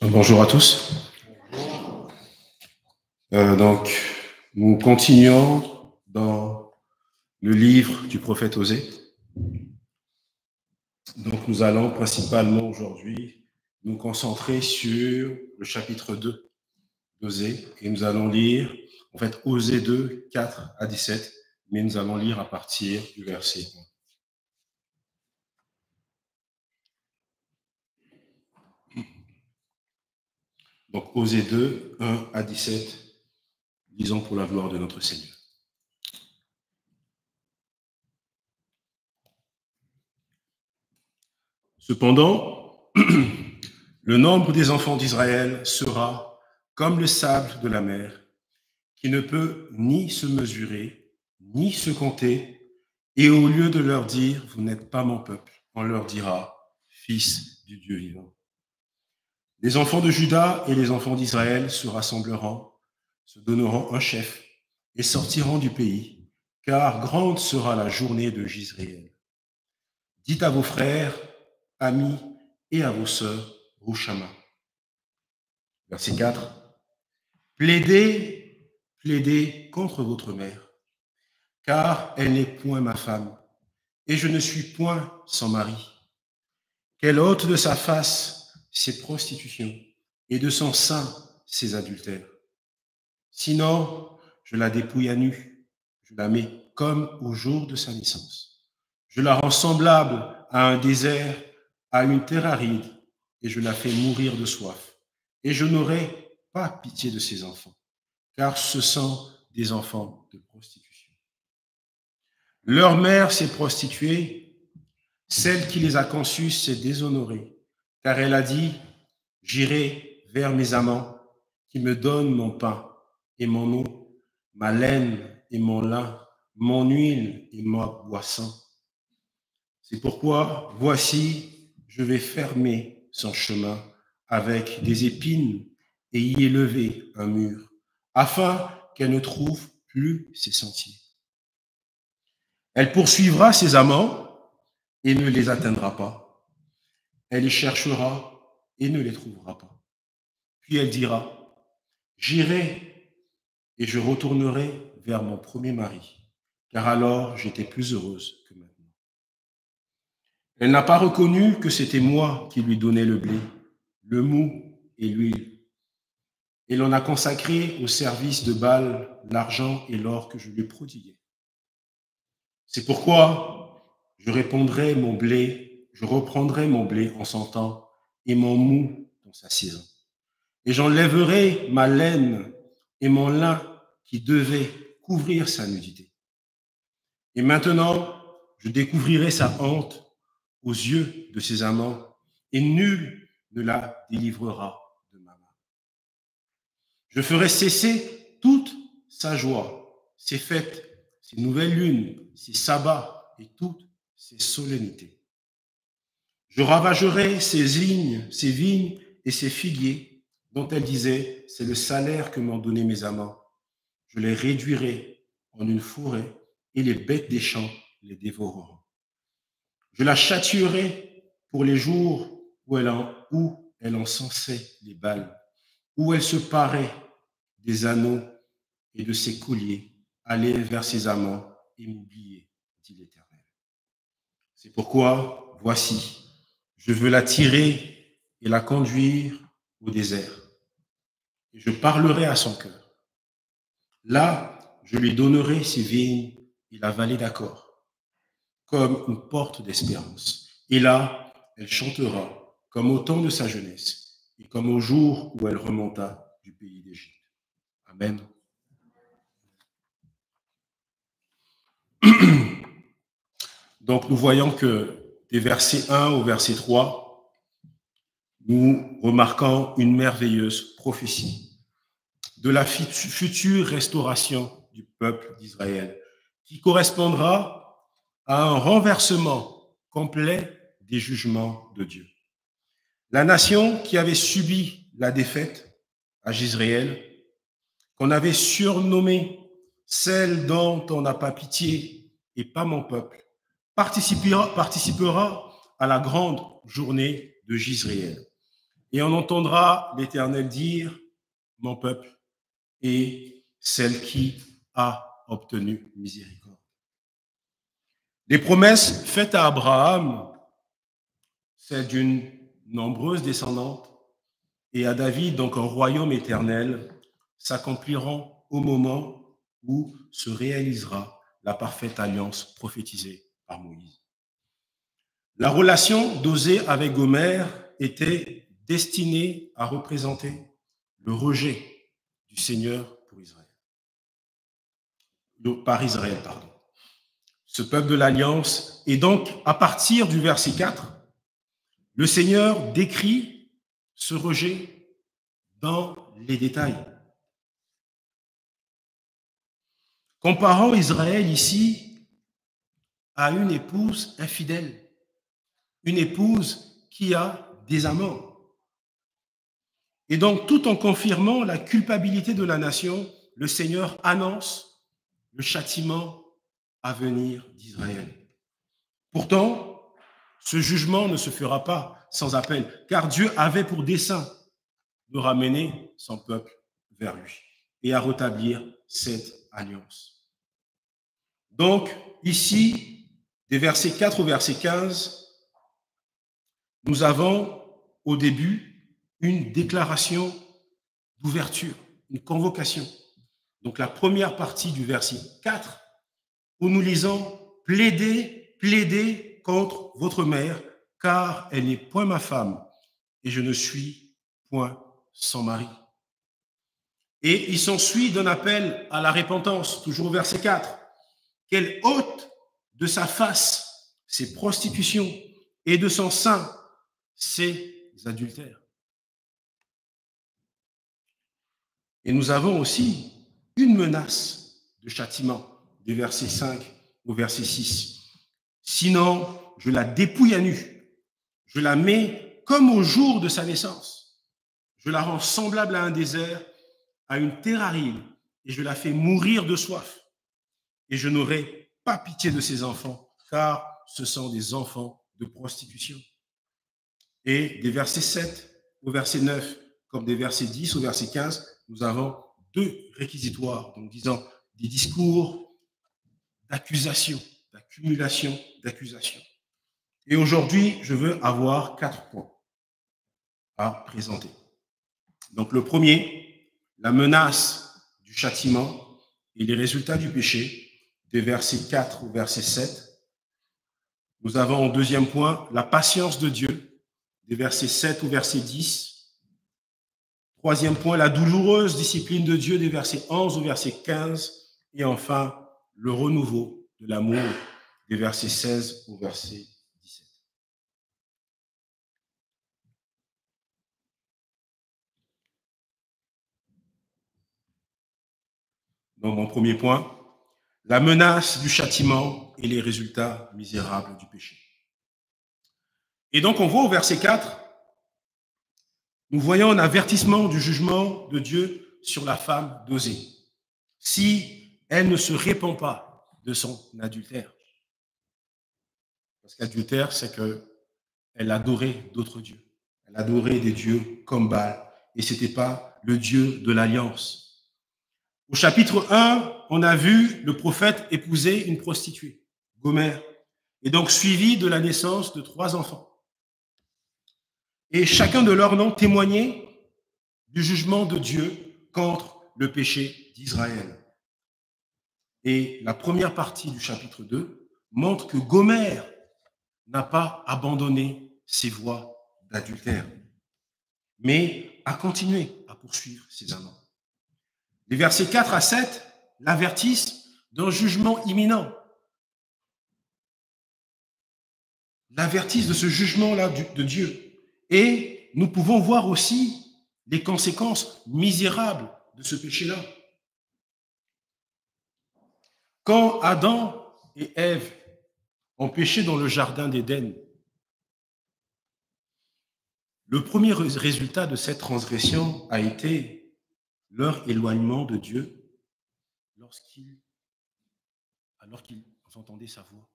Bonjour à tous. Donc, nous continuons dans le livre du prophète Osée. Donc, nous allons principalement aujourd'hui nous concentrer sur le chapitre 2 d'Osée et nous allons lire, en fait, Osée 2, 4 à 17, mais nous allons lire à partir du verset 1. Donc, Osée 2, 1 à 17, lisons pour la gloire de notre Seigneur. Cependant, le nombre des enfants d'Israël sera comme le sable de la mer, qui ne peut ni se mesurer, ni se compter, et au lieu de leur dire, vous n'êtes pas mon peuple, on leur dira, fils du Dieu vivant. Les enfants de Juda et les enfants d'Israël se rassembleront, se donneront un chef et sortiront du pays, car grande sera la journée de Jisraël. Dites à vos frères, amis et à vos sœurs, Rouchama. Verset 4. Plaidez, plaidez contre votre mère, car elle n'est point ma femme, et je ne suis point son mari. Qu'elle ôte de sa face ses prostitutions, et de son sein ses adultères. Sinon, je la dépouille à nu, je la mets comme au jour de sa naissance. Je la rends semblable à un désert, à une terre aride, et je la fais mourir de soif. Et je n'aurai pas pitié de ses enfants, car ce sont des enfants de prostitution. Leur mère s'est prostituée, celle qui les a conçus s'est déshonorée, car elle a dit, j'irai vers mes amants qui me donnent mon pain et mon eau, ma laine et mon lin, mon huile et ma boisson. C'est pourquoi, voici, je vais fermer son chemin avec des épines et y élever un mur, afin qu'elle ne trouve plus ses sentiers. Elle poursuivra ses amants et ne les atteindra pas. Elle les cherchera et ne les trouvera pas. Puis elle dira, j'irai et je retournerai vers mon premier mari, car alors j'étais plus heureuse que maintenant. Elle n'a pas reconnu que c'était moi qui lui donnais le blé, le mou et l'huile. Et l'on a consacré au service de Baal l'argent et l'or que je lui prodiguais. C'est pourquoi je reprendrai mon blé en son temps et mon mou dans sa saison. Et j'enlèverai ma laine et mon lin qui devaient couvrir sa nudité. Et maintenant, je découvrirai sa honte aux yeux de ses amants, et nul ne la délivrera de ma main. Je ferai cesser toute sa joie, ses fêtes, ses nouvelles lunes, ses sabbats et toutes ses solennités. Je ravagerai ses vignes et ses figuiers, dont elle disait, c'est le salaire que m'ont donné mes amants. Je les réduirai en une forêt, et les bêtes des champs les dévoreront. Je la châtierai pour les jours où elle encensait les Baals, où elle se parait des anneaux et de ses colliers, allait vers ses amants et m'oubliait, dit l'Éternel. C'est pourquoi, voici, je veux la tirer et la conduire au désert, et je parlerai à son cœur. Là, je lui donnerai ses vignes et la vallée d'Accord, comme une porte d'espérance. Et là, elle chantera comme au temps de sa jeunesse et comme au jour où elle remonta du pays d'Égypte. Amen. Donc, nous voyons que des versets 1 au verset 3, nous remarquons une merveilleuse prophétie de la future restauration du peuple d'Israël, qui correspondra à un renversement complet des jugements de Dieu. La nation qui avait subi la défaite à Jisraël, qu'on avait surnommée celle dont on n'a pas pitié et pas mon peuple, participera à la grande journée de Jisraël. Et on entendra l'Éternel dire, mon peuple est celle qui a obtenu miséricorde. Les promesses faites à Abraham, celles d'une nombreuse descendante, et à David, donc un royaume éternel, s'accompliront au moment où se réalisera la parfaite alliance prophétisée par Moïse. La relation d'Osée avec Gomère était destinée à représenter le rejet du Seigneur pour Israël. Par Israël, pardon. Ce peuple de l'Alliance. Et donc, à partir du verset 4, le Seigneur décrit ce rejet dans les détails. Comparant Israël ici à une épouse infidèle, une épouse qui a des amants. Et donc, tout en confirmant la culpabilité de la nation, le Seigneur annonce le châtiment à venir d'Israël. Pourtant, ce jugement ne se fera pas sans appel, car Dieu avait pour dessein de ramener son peuple vers lui et à rétablir cette alliance. Donc, ici, des versets 4 au verset 15, nous avons au début une déclaration d'ouverture, une convocation. Donc, la première partie du verset 4, où nous lisons « Plaidez, plaidez contre votre mère, car elle n'est point ma femme, et je ne suis point son mari. » Et il s'ensuit d'un appel à la repentance, toujours au verset 4. « Qu'elle ôte de sa face ses prostitutions, et de son sein ses adultères. » Et nous avons aussi une menace de châtiment, des versets 5 au verset 6. « Sinon, je la dépouille à nu, je la mets comme au jour de sa naissance, je la rends semblable à un désert, à une terre aride, et je la fais mourir de soif. Et je n'aurai pas pitié de ses enfants, car ce sont des enfants de prostitution. » Et des versets 7 au verset 9, comme des versets 10 au verset 15, nous avons deux réquisitoires, donc disons des discours d'accusation, d'accumulation, d'accusation. Et aujourd'hui, je veux avoir 4 points à présenter. Donc le premier, la menace du châtiment et les résultats du péché, des versets 4 au verset 7. Nous avons en deuxième point la patience de Dieu, des versets 7 au verset 10. Troisième point, la douloureuse discipline de Dieu, des versets 11 au verset 15. Et enfin, le renouveau de l'amour, des versets 16 au verset 17. Donc, mon premier point, la menace du châtiment et les résultats misérables du péché. Et donc, on voit au verset 4, nous voyons un avertissement du jugement de Dieu sur la femme d'Osée, si elle ne se répand pas de son adultère. Parce qu'adultère, c'est qu'elle adorait d'autres dieux. Elle adorait des dieux comme Baal, et ce n'était pas le Dieu de l'Alliance. Au chapitre 1, on a vu le prophète épouser une prostituée, Gomère, et donc suivi de la naissance de 3 enfants. Et chacun de leurs noms témoignait du jugement de Dieu contre le péché d'Israël. Et la première partie du chapitre 2 montre que Gomère n'a pas abandonné ses voies d'adultère, mais a continué à poursuivre ses amants. Les versets 4 à 7 l'avertissent d'un jugement imminent. L'avertissent de ce jugement-là de Dieu. Et nous pouvons voir aussi les conséquences misérables de ce péché-là. Quand Adam et Ève ont péché dans le jardin d'Éden, le premier résultat de cette transgression a été leur éloignement de Dieu alors qu'ils entendaient sa voix.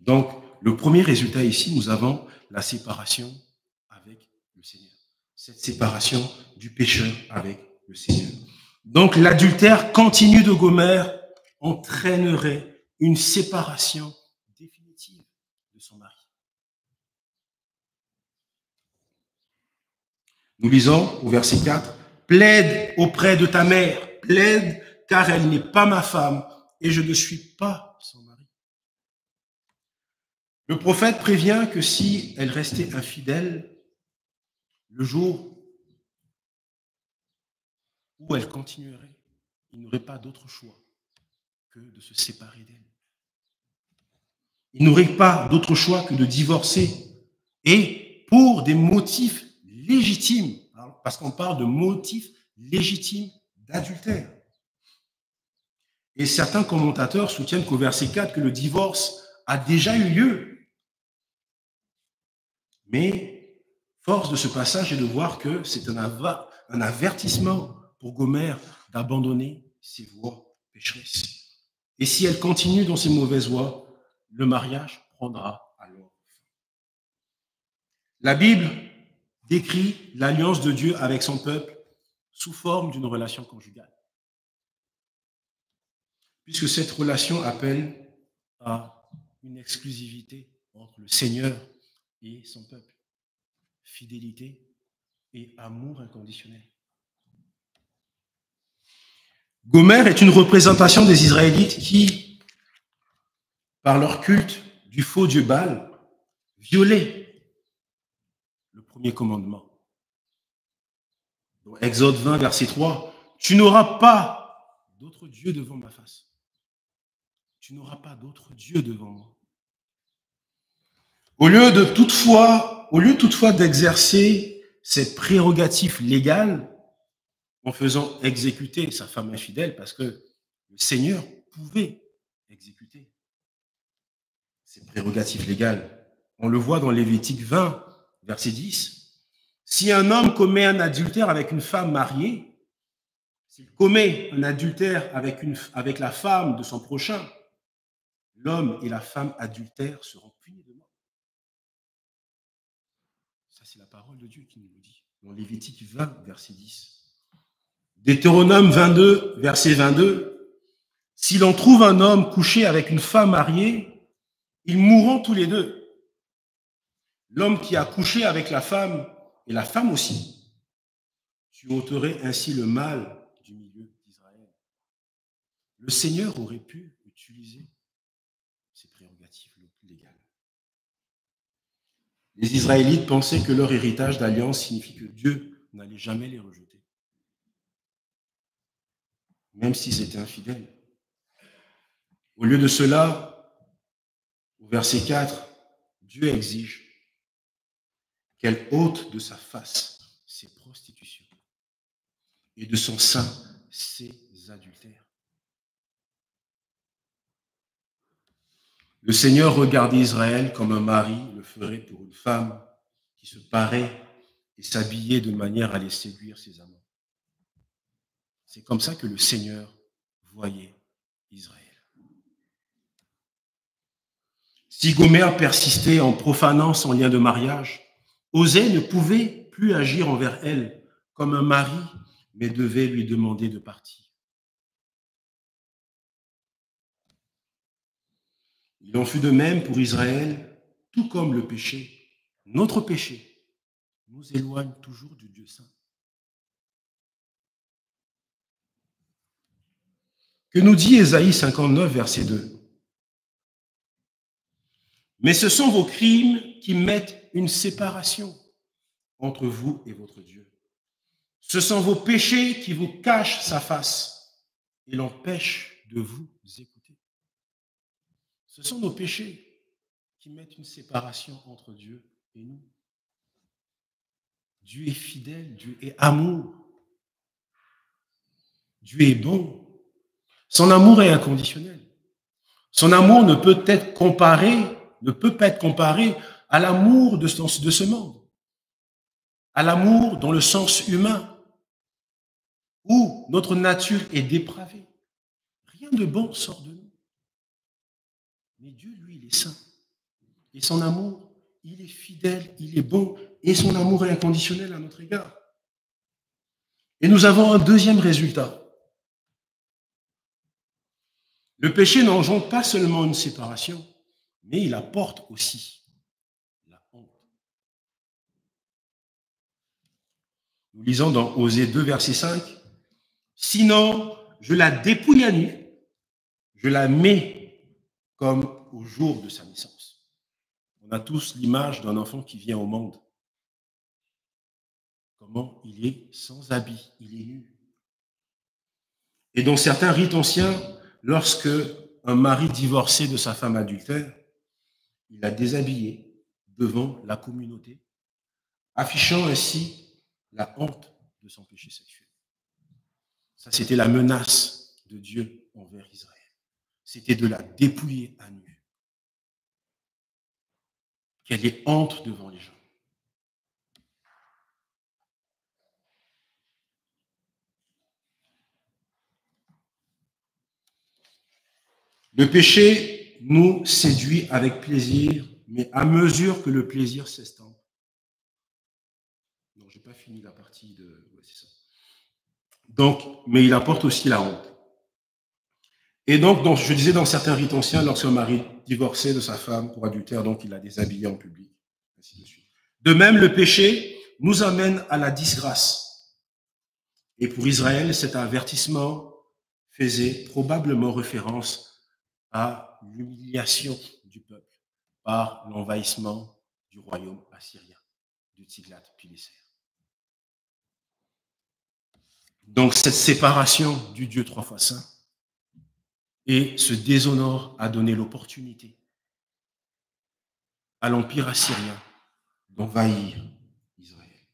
Donc, le premier résultat ici, nous avons la séparation avec le Seigneur. Cette séparation du pécheur avec le Seigneur. Donc, l'adultère continu de Gomère entraînerait une séparation définitive de son mari. Nous lisons au verset 4, « Plaide auprès de ta mère, plaide, car elle n'est pas ma femme, et je ne suis pas son mari. » Le prophète prévient que si elle restait infidèle, le jour où elle continuerait, il n'aurait pas d'autre choix que de se séparer d'elle. Il n'aurait pas d'autre choix que de divorcer. Et pour des motifs légitimes, parce qu'on parle de motifs légitimes d'adultère. Et certains commentateurs soutiennent qu'au verset 4, que le divorce a déjà eu lieu. Mais force de ce passage est de voir que c'est un avertissement pour Gomère d'abandonner ses voies pécheresses. Et si elle continue dans ses mauvaises voies, le mariage prendra alors fin. La Bible décrit l'alliance de Dieu avec son peuple sous forme d'une relation conjugale. Puisque cette relation appelle à une exclusivité entre le Seigneur et son peuple. Fidélité et amour inconditionnel. Gomère est une représentation des Israélites qui, par leur culte du faux dieu Baal, violaient le premier commandement. Dans Exode 20, verset 3, « Tu n'auras pas d'autre Dieu devant ma face. Tu n'auras pas d'autre Dieu devant moi. » Au lieu toutefois d'exercer ses prérogatives légales en faisant exécuter sa femme infidèle, parce que le Seigneur pouvait exécuter ses prérogatives légales. On le voit dans Lévitique 20, verset 10. Si un homme commet un adultère avec une femme mariée, s'il commet un adultère avec la femme de son prochain, l'homme et la femme adultères seront punis de mort. Ça, c'est la parole de Dieu qui nous le dit, dans Lévitique 20, verset 10. Deutéronome 22, verset 22. Si l'on trouve un homme couché avec une femme mariée, ils mourront tous les deux. L'homme qui a couché avec la femme et la femme aussi. Tu ôterais ainsi le mal du milieu d'Israël. Le Seigneur aurait pu utiliser ses prérogatives légales. Les Israélites pensaient que leur héritage d'alliance signifie que Dieu n'allait jamais les rejeter, même s'ils étaient infidèles. Au lieu de cela, au verset 4, Dieu exige qu'elle ôte de sa face ses prostitutions et de son sein ses adultères. Le Seigneur regardait Israël comme un mari le ferait pour une femme qui se parait et s'habillait de manière à les séduire ses amants. C'est comme ça que le Seigneur voyait Israël. Si Gomère persistait en profanant son lien de mariage, Osée ne pouvait plus agir envers elle comme un mari, mais devait lui demander de partir. Il en fut de même pour Israël, tout comme le péché, notre péché, nous éloigne toujours du Dieu saint. Que nous dit Ésaïe 59, verset 2 ? Mais ce sont vos crimes qui mettent une séparation entre vous et votre Dieu. Ce sont vos péchés qui vous cachent sa face et l'empêchent de vous écouter. Ce sont nos péchés qui mettent une séparation entre Dieu et nous. Dieu est fidèle, Dieu est amour. Dieu est bon. Son amour est inconditionnel. Son amour ne peut pas être comparé à l'amour de ce monde, à l'amour dans le sens humain, où notre nature est dépravée. Rien de bon sort de nous. Mais Dieu, lui, il est saint. Et son amour, il est fidèle, il est bon, et son amour est inconditionnel à notre égard. Et nous avons un deuxième résultat. Le péché n'engendre pas seulement une séparation, mais il apporte aussi la honte. Nous lisons dans Osée 2, verset 5, « Sinon, je la dépouille à nu, je la mets comme au jour de sa naissance. » On a tous l'image d'un enfant qui vient au monde. Comment il est sans habit, il est nu. Et dans certains rites anciens, lorsque un mari divorçait de sa femme adultère, il la déshabillait devant la communauté, affichant ainsi la honte de son péché sexuel. Ça, c'était la menace de Dieu envers Israël. C'était de la dépouiller à nu. Qu'elle ait honte devant les gens. Le péché nous séduit avec plaisir, mais à mesure que le plaisir s'estompe. Non, je n'ai pas fini la partie de... Ouais, c'est ça. Donc, mais il apporte aussi la honte. Et donc, je disais dans certains rites anciens, lorsqu'un mari divorçait de sa femme pour adultère, donc il la déshabillait en public, ainsi de suite. De même, le péché nous amène à la disgrâce. Et pour Israël, cet avertissement faisait probablement référence à l'humiliation du peuple par l'envahissement du royaume assyrien, de Tiglath-Pileser. Donc, cette séparation du Dieu trois fois saint et ce déshonneur a donné l'opportunité à l'Empire assyrien d'envahir Israël.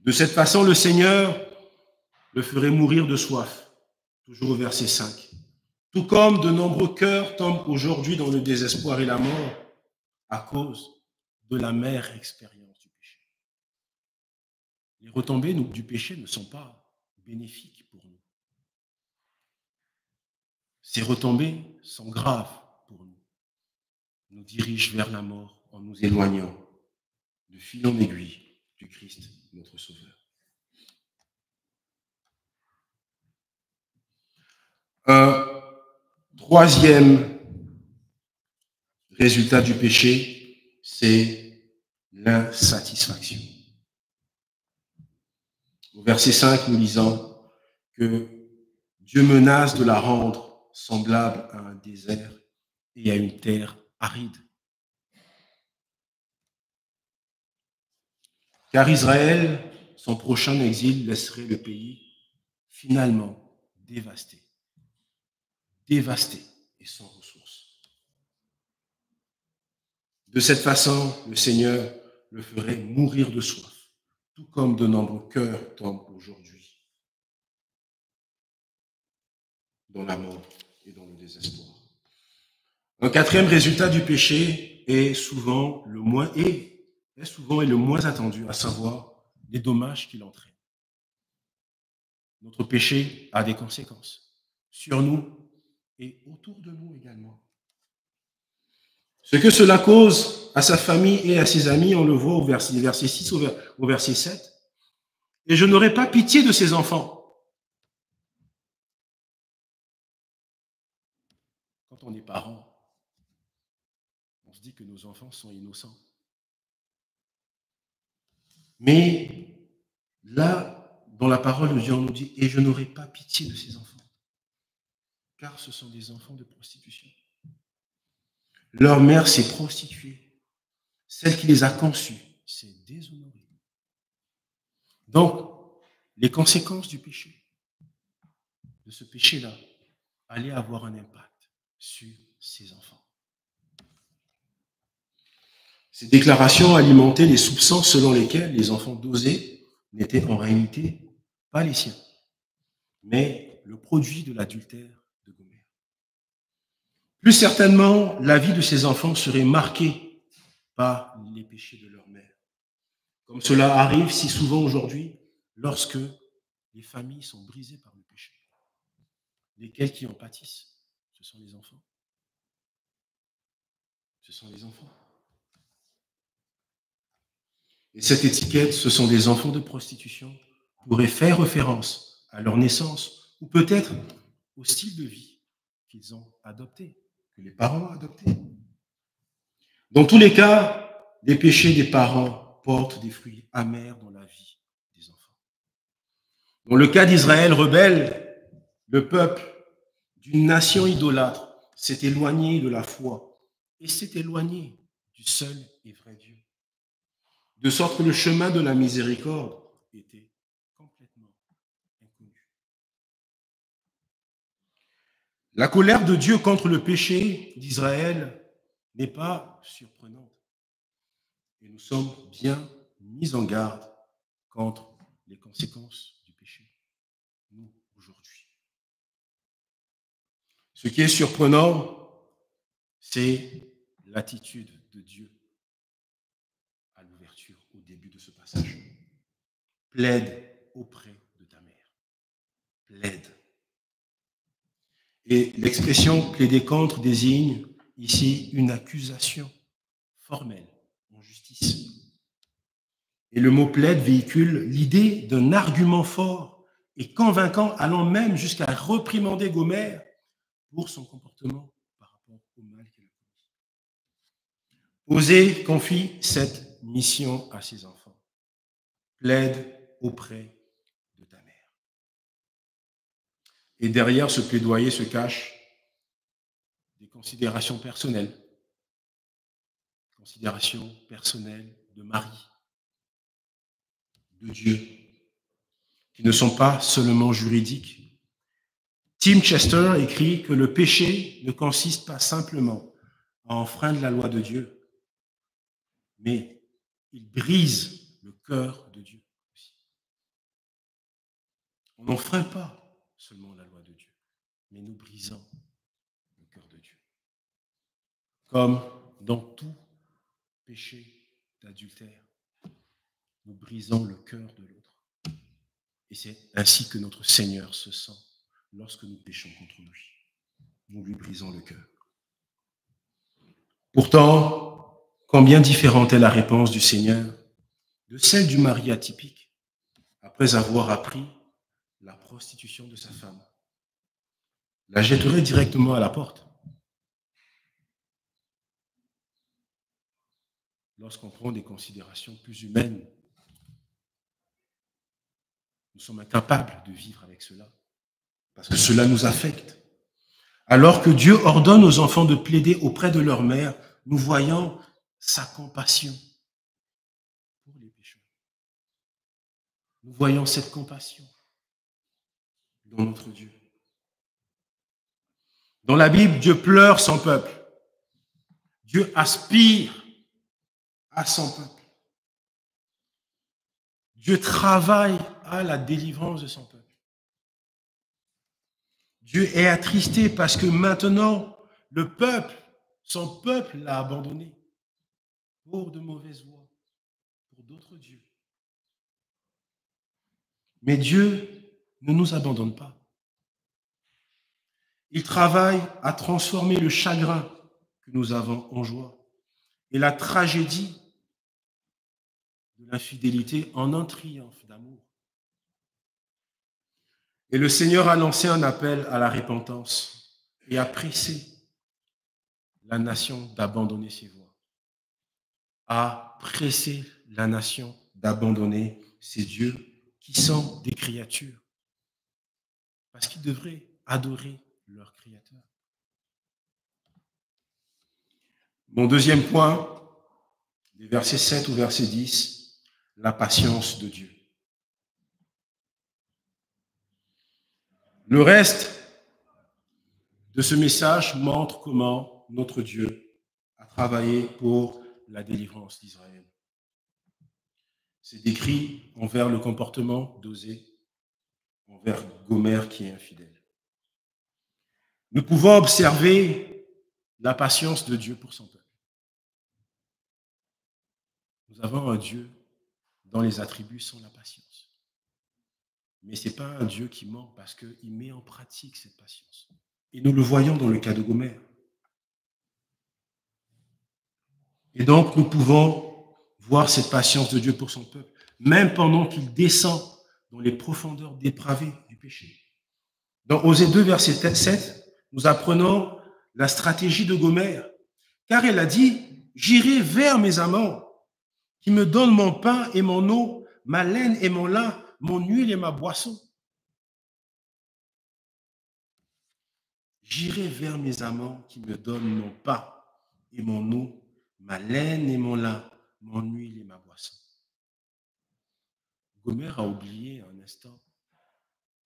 De cette façon, le Seigneur le ferait mourir de soif, toujours au verset 5. Tout comme de nombreux cœurs tombent aujourd'hui dans le désespoir et la mort à cause de l'amère expérience du péché. Les retombées du péché ne sont pas bénéfiques pour nous. Ces retombées sont graves pour nous, nous dirigent vers la mort en nous éloignant de fil en aiguille du Christ, notre Sauveur. Un troisième résultat du péché, c'est l'insatisfaction. Au verset 5, nous lisons que Dieu menace de la rendre semblable à un désert et à une terre aride. Car Israël, son prochain exil, laisserait le pays finalement dévasté et sans ressources. De cette façon, le Seigneur le ferait mourir de soif, tout comme de nombreux cœurs tombent aujourd'hui dans la mort et dans le désespoir. Un quatrième résultat du péché est souvent le moins attendu, à savoir les dommages qu'il entraîne. Notre péché a des conséquences sur nous et autour de nous également. Ce que cela cause à sa famille et à ses amis, on le voit au verset 6 au verset 7. Et je n'aurai pas pitié de ses enfants. Quand on est parent, on se dit que nos enfants sont innocents. Mais là, dans la parole de Dieu, on nous dit « Et je n'aurai pas pitié de ses enfants, car ce sont des enfants de prostitution. » Leur mère s'est prostituée. Celle qui les a conçus s'est déshonorée. Donc, les conséquences du péché, de ce péché-là, allaient avoir un impact sur ces enfants. Ces déclarations alimentaient les soupçons selon lesquels les enfants d'Osée n'étaient en réalité pas les siens, mais le produit de l'adultère de Gomère. Plus certainement, la vie de ces enfants serait marquée par les péchés de leur mère, comme cela arrive si souvent aujourd'hui lorsque les familles sont brisées par le péché. lesquels qui en pâtissent? Ce sont les enfants. Ce sont les enfants. Et cette étiquette, ce sont des enfants de prostitution, pourrait faire référence à leur naissance ou peut-être au style de vie qu'ils ont adopté, que les parents ont adopté. Dans tous les cas, les péchés des parents portent des fruits amers dans la vie des enfants. Dans le cas d'Israël rebelle, le peuple d'une nation idolâtre s'est éloigné de la foi et s'est éloigné du seul et vrai Dieu. De sorte que le chemin de la miséricorde était complètement inconnu. La colère de Dieu contre le péché d'Israël n'est pas surprenante. Et nous sommes bien mis en garde contre les conséquences du péché, nous, aujourd'hui. Ce qui est surprenant, c'est l'attitude de Dieu à l'ouverture, au début de ce passage. Plaide auprès de ta mère. Plaide. Et l'expression plaider contre désigne ici une accusation formelle en justice. Et le mot plaide véhicule l'idée d'un argument fort et convaincant, allant même jusqu'à réprimander Gomère pour son comportement par rapport au mal qu'elle a commis. Osée confie cette mission à ses enfants. Plaide auprès de ta mère. Et derrière ce plaidoyer se cachent des considérations personnelles. Considérations personnelles de Marie, de Dieu, qui ne sont pas seulement juridiques. Tim Chester écrit que le péché ne consiste pas simplement à enfreindre la loi de Dieu, mais il brise le cœur de Dieu aussi. On n'enfreint pas seulement la loi de Dieu, mais nous brisons le cœur de Dieu. Comme dans tout péché d'adultère, nous brisons le cœur de l'autre. Et c'est ainsi que notre Seigneur se sent lorsque nous péchons contre lui. Nous lui brisons le cœur. Pourtant, combien différente est la réponse du Seigneur de celle du mari atypique après avoir appris la prostitution de sa femme. La jetterait directement à la porte. Lorsqu'on prend des considérations plus humaines, nous sommes incapables de vivre avec cela, parce que cela nous affecte. Alors que Dieu ordonne aux enfants de plaider auprès de leur mère, nous voyons sa compassion pour les pécheurs. Nous voyons cette compassion dans notre Dieu. Dans la Bible, Dieu pleure son peuple. Dieu aspire à son peuple. Dieu travaille à la délivrance de son peuple. Dieu est attristé parce que maintenant, le peuple, son peuple l'a abandonné pour de mauvaises voies, pour d'autres dieux. Mais Dieu ne nous abandonne pas. Il travaille à transformer le chagrin que nous avons en joie et la tragédie de l'infidélité en un triomphe d'amour. Et le Seigneur a lancé un appel à la repentance et a pressé la nation d'abandonner ses voies, a pressé la nation d'abandonner ses dieux qui sont des créatures, parce qu'ils devraient adorer leur Créateur. Mon deuxième point, des versets 7 au verset 10, la patience de Dieu. Le reste de ce message montre comment notre Dieu a travaillé pour la délivrance d'Israël. C'est décrit envers le comportement d'Osée, envers Gomère qui est infidèle. Nous pouvons observer la patience de Dieu pour son peuple. Nous avons un Dieu dont les attributs sont la patience. Mais ce n'est pas un Dieu qui ment parce qu'il met en pratique cette patience. Et nous le voyons dans le cas de Gomère. Et donc, nous pouvons voir cette patience de Dieu pour son peuple, même pendant qu'il descend dans les profondeurs dépravées du péché. Dans Osée 2, verset 7, nous apprenons la stratégie de Gomère, car elle a dit « J'irai vers mes amants, qui me donnent mon pain et mon eau, ma laine et mon lin, mon huile et ma boisson. » J'irai vers mes amants qui me donnent mon pain et mon eau, ma laine et mon lin, mon huile et ma boisson. Gomère a oublié un instant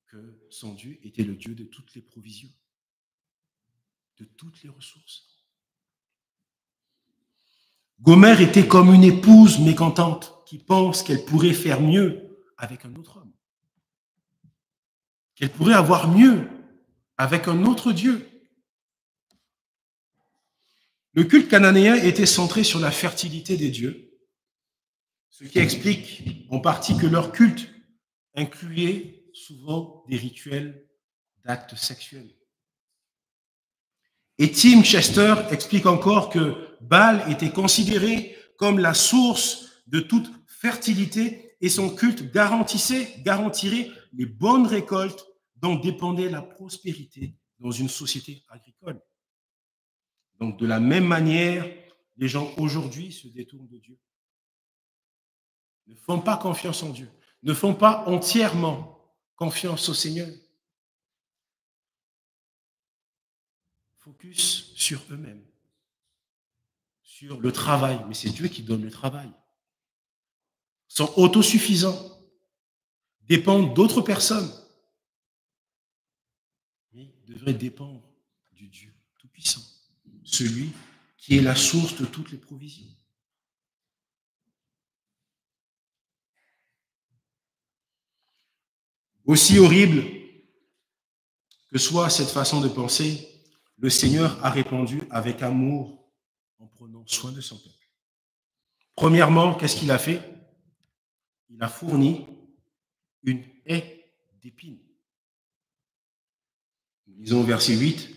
que son Dieu était le Dieu de toutes les provisions, de toutes les ressources. Gomère était comme une épouse mécontente qui pense qu'elle pourrait faire mieux avec un autre homme, qu'elle pourrait avoir mieux avec un autre Dieu. Le culte cananéen était centré sur la fertilité des dieux, ce qui explique en partie que leur culte incluait souvent des rituels d'actes sexuels. Et Tim Chester explique encore que Baal était considéré comme la source de toute fertilité et son culte garantirait les bonnes récoltes dont dépendait la prospérité dans une société agricole. Donc, de la même manière, les gens aujourd'hui se détournent de Dieu, ne font pas confiance en Dieu, ne font pas entièrement confiance au Seigneur. Focus sur eux-mêmes, sur le travail, mais c'est Dieu qui donne le travail. Sont autosuffisants, dépendent d'autres personnes, mais devraient dépendre du Dieu Tout-Puissant, celui qui est la source de toutes les provisions. Aussi horrible que soit cette façon de penser, le Seigneur a répondu avec amour en prenant soin de son peuple. Premièrement, qu'est-ce qu'il a fait? Il a fourni une haie d'épines. Nous lisons au verset 8.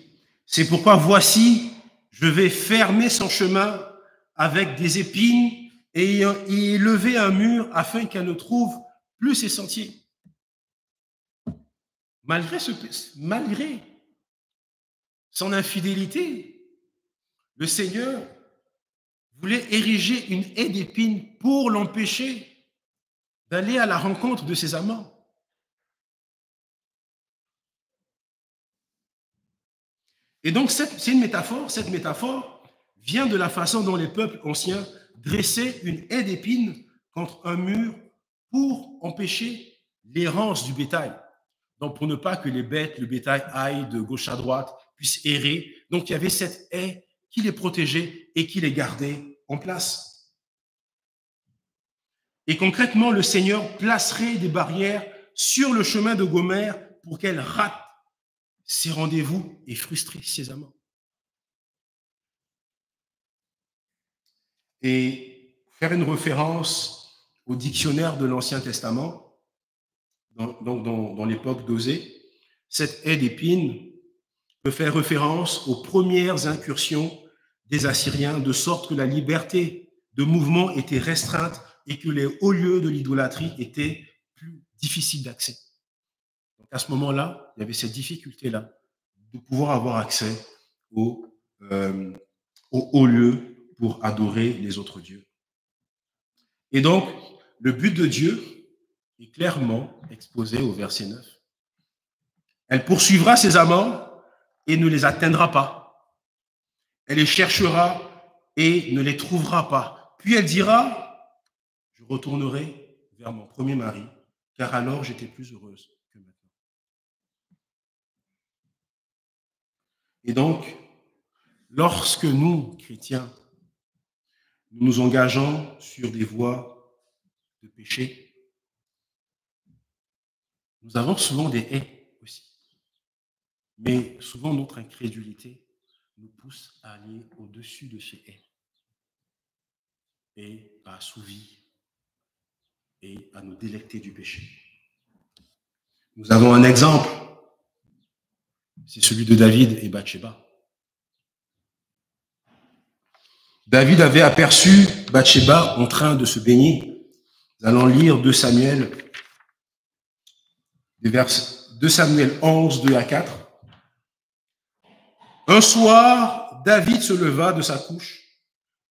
C'est pourquoi voici, je vais fermer son chemin avec des épines et y lever un mur afin qu'elle ne trouve plus ses sentiers. Malgré son infidélité, le Seigneur voulait ériger une haie d'épines pour l'empêcher d'aller à la rencontre de ses amants. Et donc, c'est une métaphore. Cette métaphore vient de la façon dont les peuples anciens dressaient une haie d'épines contre un mur pour empêcher l'errance du bétail. Donc, pour ne pas que les bêtes, le bétail aille de gauche à droite, puissent errer. Donc, il y avait cette haie qui les protégeait et qui les gardait en place. Et concrètement, le Seigneur placerait des barrières sur le chemin de Gomère pour qu'elle rate ses rendez-vous et frustrer ses amants. Et faire une référence au dictionnaire de l'Ancien Testament, dans l'époque d'Osée, cette haie d'épines peut faire référence aux premières incursions des Assyriens, de sorte que la liberté de mouvement était restreinte et que les hauts lieux de l'idolâtrie étaient plus difficiles d'accès. Donc à ce moment-là, il y avait cette difficulté-là de pouvoir avoir accès aux hauts lieux pour adorer les autres dieux. Et donc, le but de Dieu est clairement exposé au verset 9. Elle poursuivra ses amants et ne les atteindra pas. Elle les cherchera et ne les trouvera pas. Puis elle dira, je retournerai vers mon premier mari, car alors j'étais plus heureuse que maintenant. Et donc, lorsque nous, chrétiens, nous nous engageons sur des voies de péché, nous avons souvent des haies aussi. Mais souvent, notre incrédulité nous pousse à aller au-dessus de ces haies et à assouvir et à nous délecter du péché. Nous avons un exemple, c'est celui de David et Bathsheba. David avait aperçu Bathsheba en train de se baigner. Nous allons lire 2 Samuel, 2 Samuel 11, 2 à 4. Un soir, David se leva de sa couche,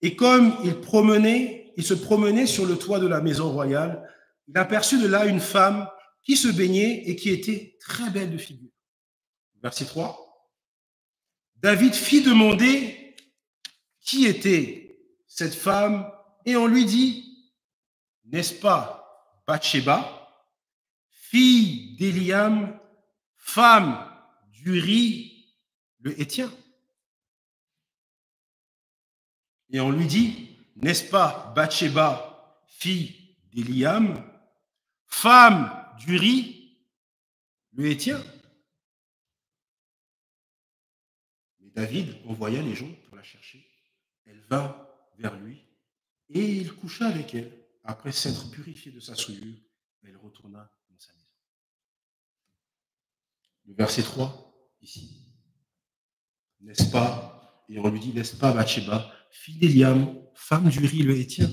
et comme il se promenait sur le toit de la maison royale, il aperçut de là une femme qui se baignait et qui était très belle de figure. Verset 3. David fit demander qui était cette femme, et on lui dit, n'est-ce pas Bathsheba, fille d'Éliam, femme d'Uri le Héthien? Et on lui dit, n'est-ce pas Bathsheba, fille d'Éliam, femme d'Uri le Héthien? Mais David envoya les gens pour la chercher. Elle vint vers lui et il coucha avec elle. Après s'être purifié de sa souillure, elle retourna dans sa maison. Le verset 3, ici. N'est-ce pas? Et on lui dit, n'est-ce pas Bathsheba, fille d'Éliam, femme d'Uri le Héthien?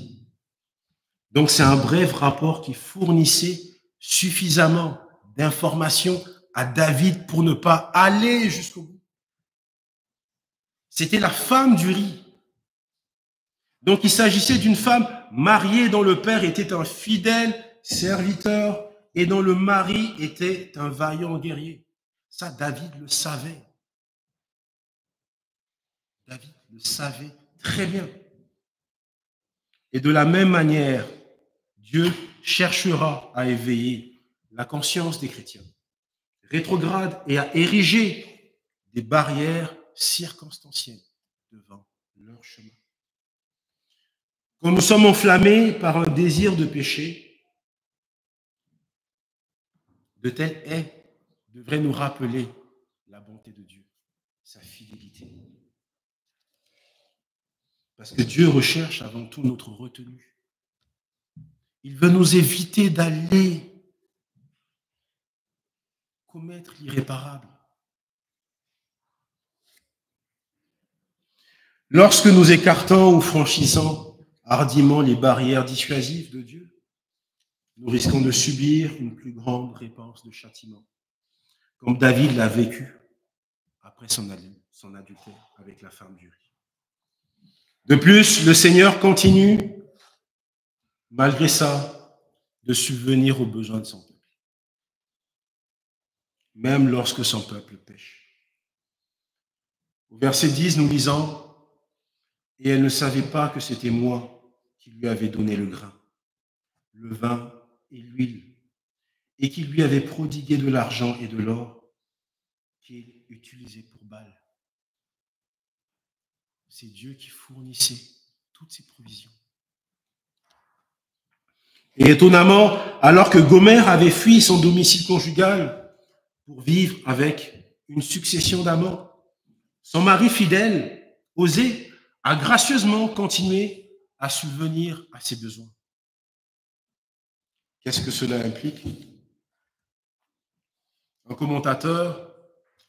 Donc c'est un bref rapport qui fournissait suffisamment d'informations à David pour ne pas aller jusqu'au bout. C'était la femme d'Uri. Donc il s'agissait d'une femme mariée dont le père était un fidèle serviteur et dont le mari était un vaillant guerrier. Ça, David le savait. David le savait très bien. Et de la même manière, Dieu cherchera à éveiller la conscience des chrétiens rétrogrades et à ériger des barrières circonstancielles devant leur chemin. Quand nous sommes enflammés par un désir de péché, de tels haies devraient nous rappeler la bonté de Dieu, sa fidélité. Parce que Dieu recherche avant tout notre retenue. Il veut nous éviter d'aller commettre l'irréparable. Lorsque nous écartons ou franchissons hardiment les barrières dissuasives de Dieu, nous risquons de subir une plus grande réponse de châtiment, comme David l'a vécu après son adultère avec la femme d'Uri. De plus, le Seigneur continue, malgré ça, de subvenir aux besoins de son peuple, même lorsque son peuple pêche. Au verset 10, nous lisons, « Et elle ne savait pas que c'était moi qui lui avais donné le grain, le vin et l'huile, et qui lui avait prodigué de l'argent et de l'or qu'il utilisait pour Baal. » C'est Dieu qui fournissait toutes ces provisions. Et étonnamment, alors que Gomère avait fui son domicile conjugal pour vivre avec une succession d'amants, son mari fidèle, Osée, a gracieusement continué à subvenir à ses besoins. Qu'est-ce que cela implique? Un commentateur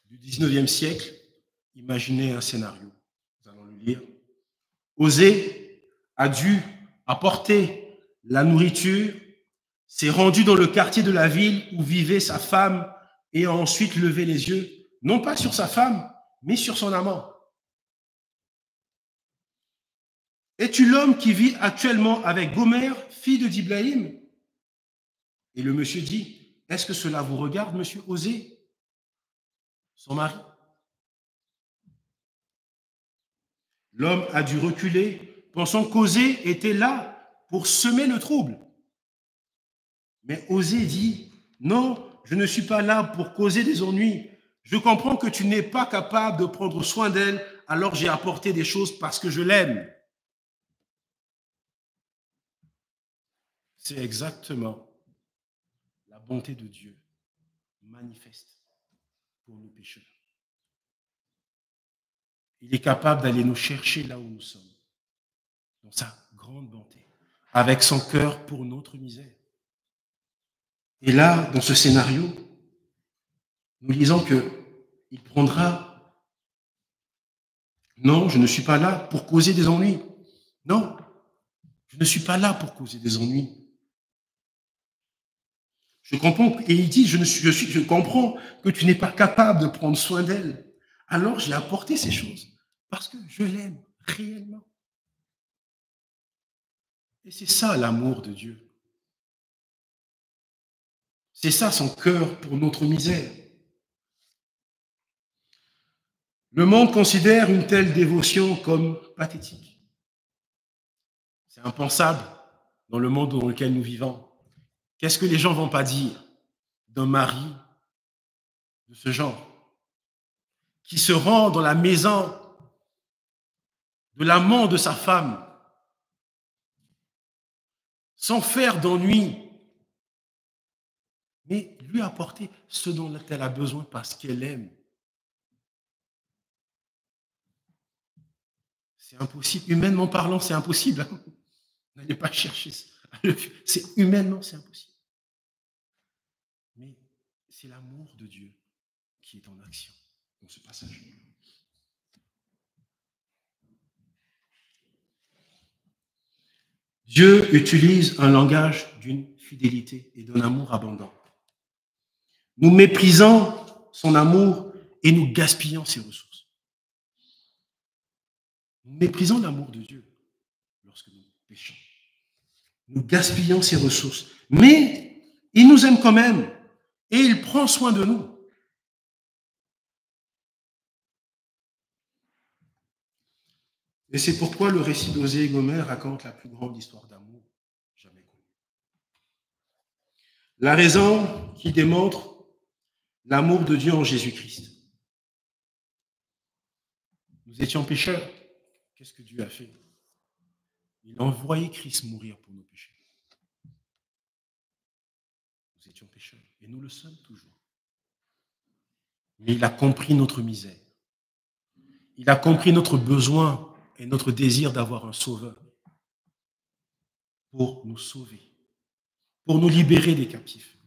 du 19e siècle imaginait un scénario. Nous allons le lire. Osée a dû apporter la nourriture, s'est rendu dans le quartier de la ville où vivait sa femme et a ensuite levé les yeux, non pas sur sa femme, mais sur son amant. Es-tu l'homme qui vit actuellement avec Gomère, fille de Diblaïm? Et le monsieur dit, est-ce que cela vous regarde, monsieur Osée, son mari? L'homme a dû reculer, pensant qu'Osée était là pour semer le trouble. Mais Osée dit, non, je ne suis pas là pour causer des ennuis. Je comprends que tu n'es pas capable de prendre soin d'elle, alors j'ai apporté des choses parce que je l'aime. C'est exactement la bonté de Dieu manifeste pour nos pécheurs. Il est capable d'aller nous chercher là où nous sommes, dans sa grande bonté, avec son cœur pour notre misère. Et là, dans ce scénario, nous lisons qu'il prendra. Non, je ne suis pas là pour causer des ennuis. Non, je ne suis pas là pour causer des ennuis. Je comprends, et il dit, je comprends que tu n'es pas capable de prendre soin d'elle. Alors j'ai apporté ces choses parce que je l'aime réellement. Et c'est ça l'amour de Dieu. C'est ça son cœur pour notre misère. Le monde considère une telle dévotion comme pathétique. C'est impensable dans le monde dans lequel nous vivons. Qu'est-ce que les gens ne vont pas dire d'un mari de ce genre qui se rend dans la maison de l'amant de sa femme sans faire d'ennui, mais lui apporter ce dont elle a besoin parce qu'elle aime. C'est impossible. Humainement parlant, c'est impossible. N'allez pas chercher ça. C'est humainement, c'est impossible. Mais c'est l'amour de Dieu qui est en action dans ce passage. Dieu utilise un langage d'une fidélité et d'un amour abondant. Nous méprisons son amour et nous gaspillons ses ressources. Nous méprisons l'amour de Dieu lorsque nous péchons. Nous gaspillons ses ressources. Mais il nous aime quand même et il prend soin de nous. Et c'est pourquoi le récit d'Osée et Gomer raconte la plus grande histoire d'amour jamais connue. La raison qui démontre l'amour de Dieu en Jésus-Christ. Nous étions pécheurs. Qu'est-ce que Dieu a fait? Il a envoyé Christ mourir pour nos péchés. Nous étions pécheurs et nous le sommes toujours. Mais il a compris notre misère. Il a compris notre besoin et notre désir d'avoir un sauveur pour nous sauver, pour nous libérer des captifs.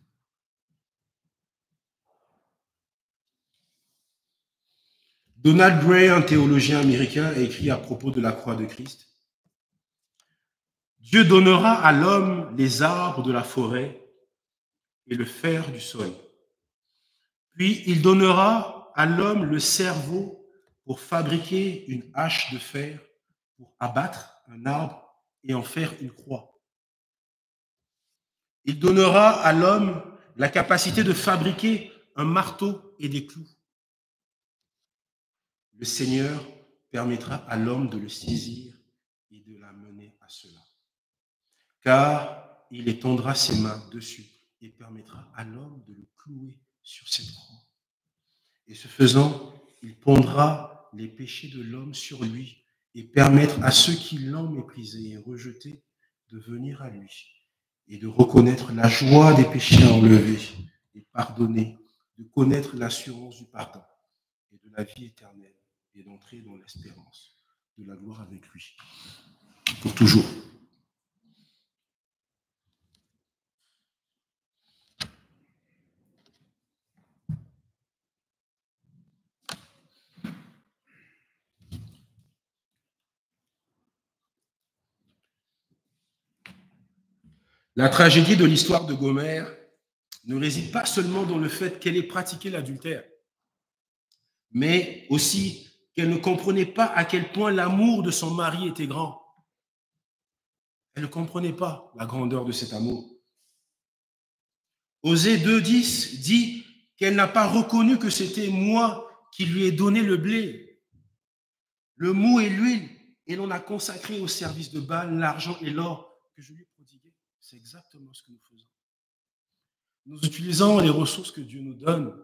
Donald Gray, un théologien américain, a écrit à propos de la croix de Christ: Dieu donnera à l'homme les arbres de la forêt et le fer du sol. Puis il donnera à l'homme le cerveau pour fabriquer une hache de fer pour abattre un arbre et en faire une croix. Il donnera à l'homme la capacité de fabriquer un marteau et des clous. Le Seigneur permettra à l'homme de le saisir et de l'amener à cela. Car il étendra ses mains dessus et permettra à l'homme de le clouer sur cette croix. Et ce faisant, il pondra les péchés de l'homme sur lui et permettre à ceux qui l'ont méprisé et rejeté de venir à lui et de reconnaître la joie des péchés enlevés et pardonnés, de connaître l'assurance du pardon et de la vie éternelle et d'entrer dans l'espérance de la gloire avec lui pour toujours. La tragédie de l'histoire de Gomer ne réside pas seulement dans le fait qu'elle ait pratiqué l'adultère, mais aussi qu'elle ne comprenait pas à quel point l'amour de son mari était grand. Elle ne comprenait pas la grandeur de cet amour. Osée 2,10 dit qu'elle n'a pas reconnu que c'était moi qui lui ai donné le blé, le mou et l'huile, et l'on a consacré au service de Baal l'argent et l'or que je lui prodiguais. C'est exactement ce que nous faisons. Nous utilisons les ressources que Dieu nous donne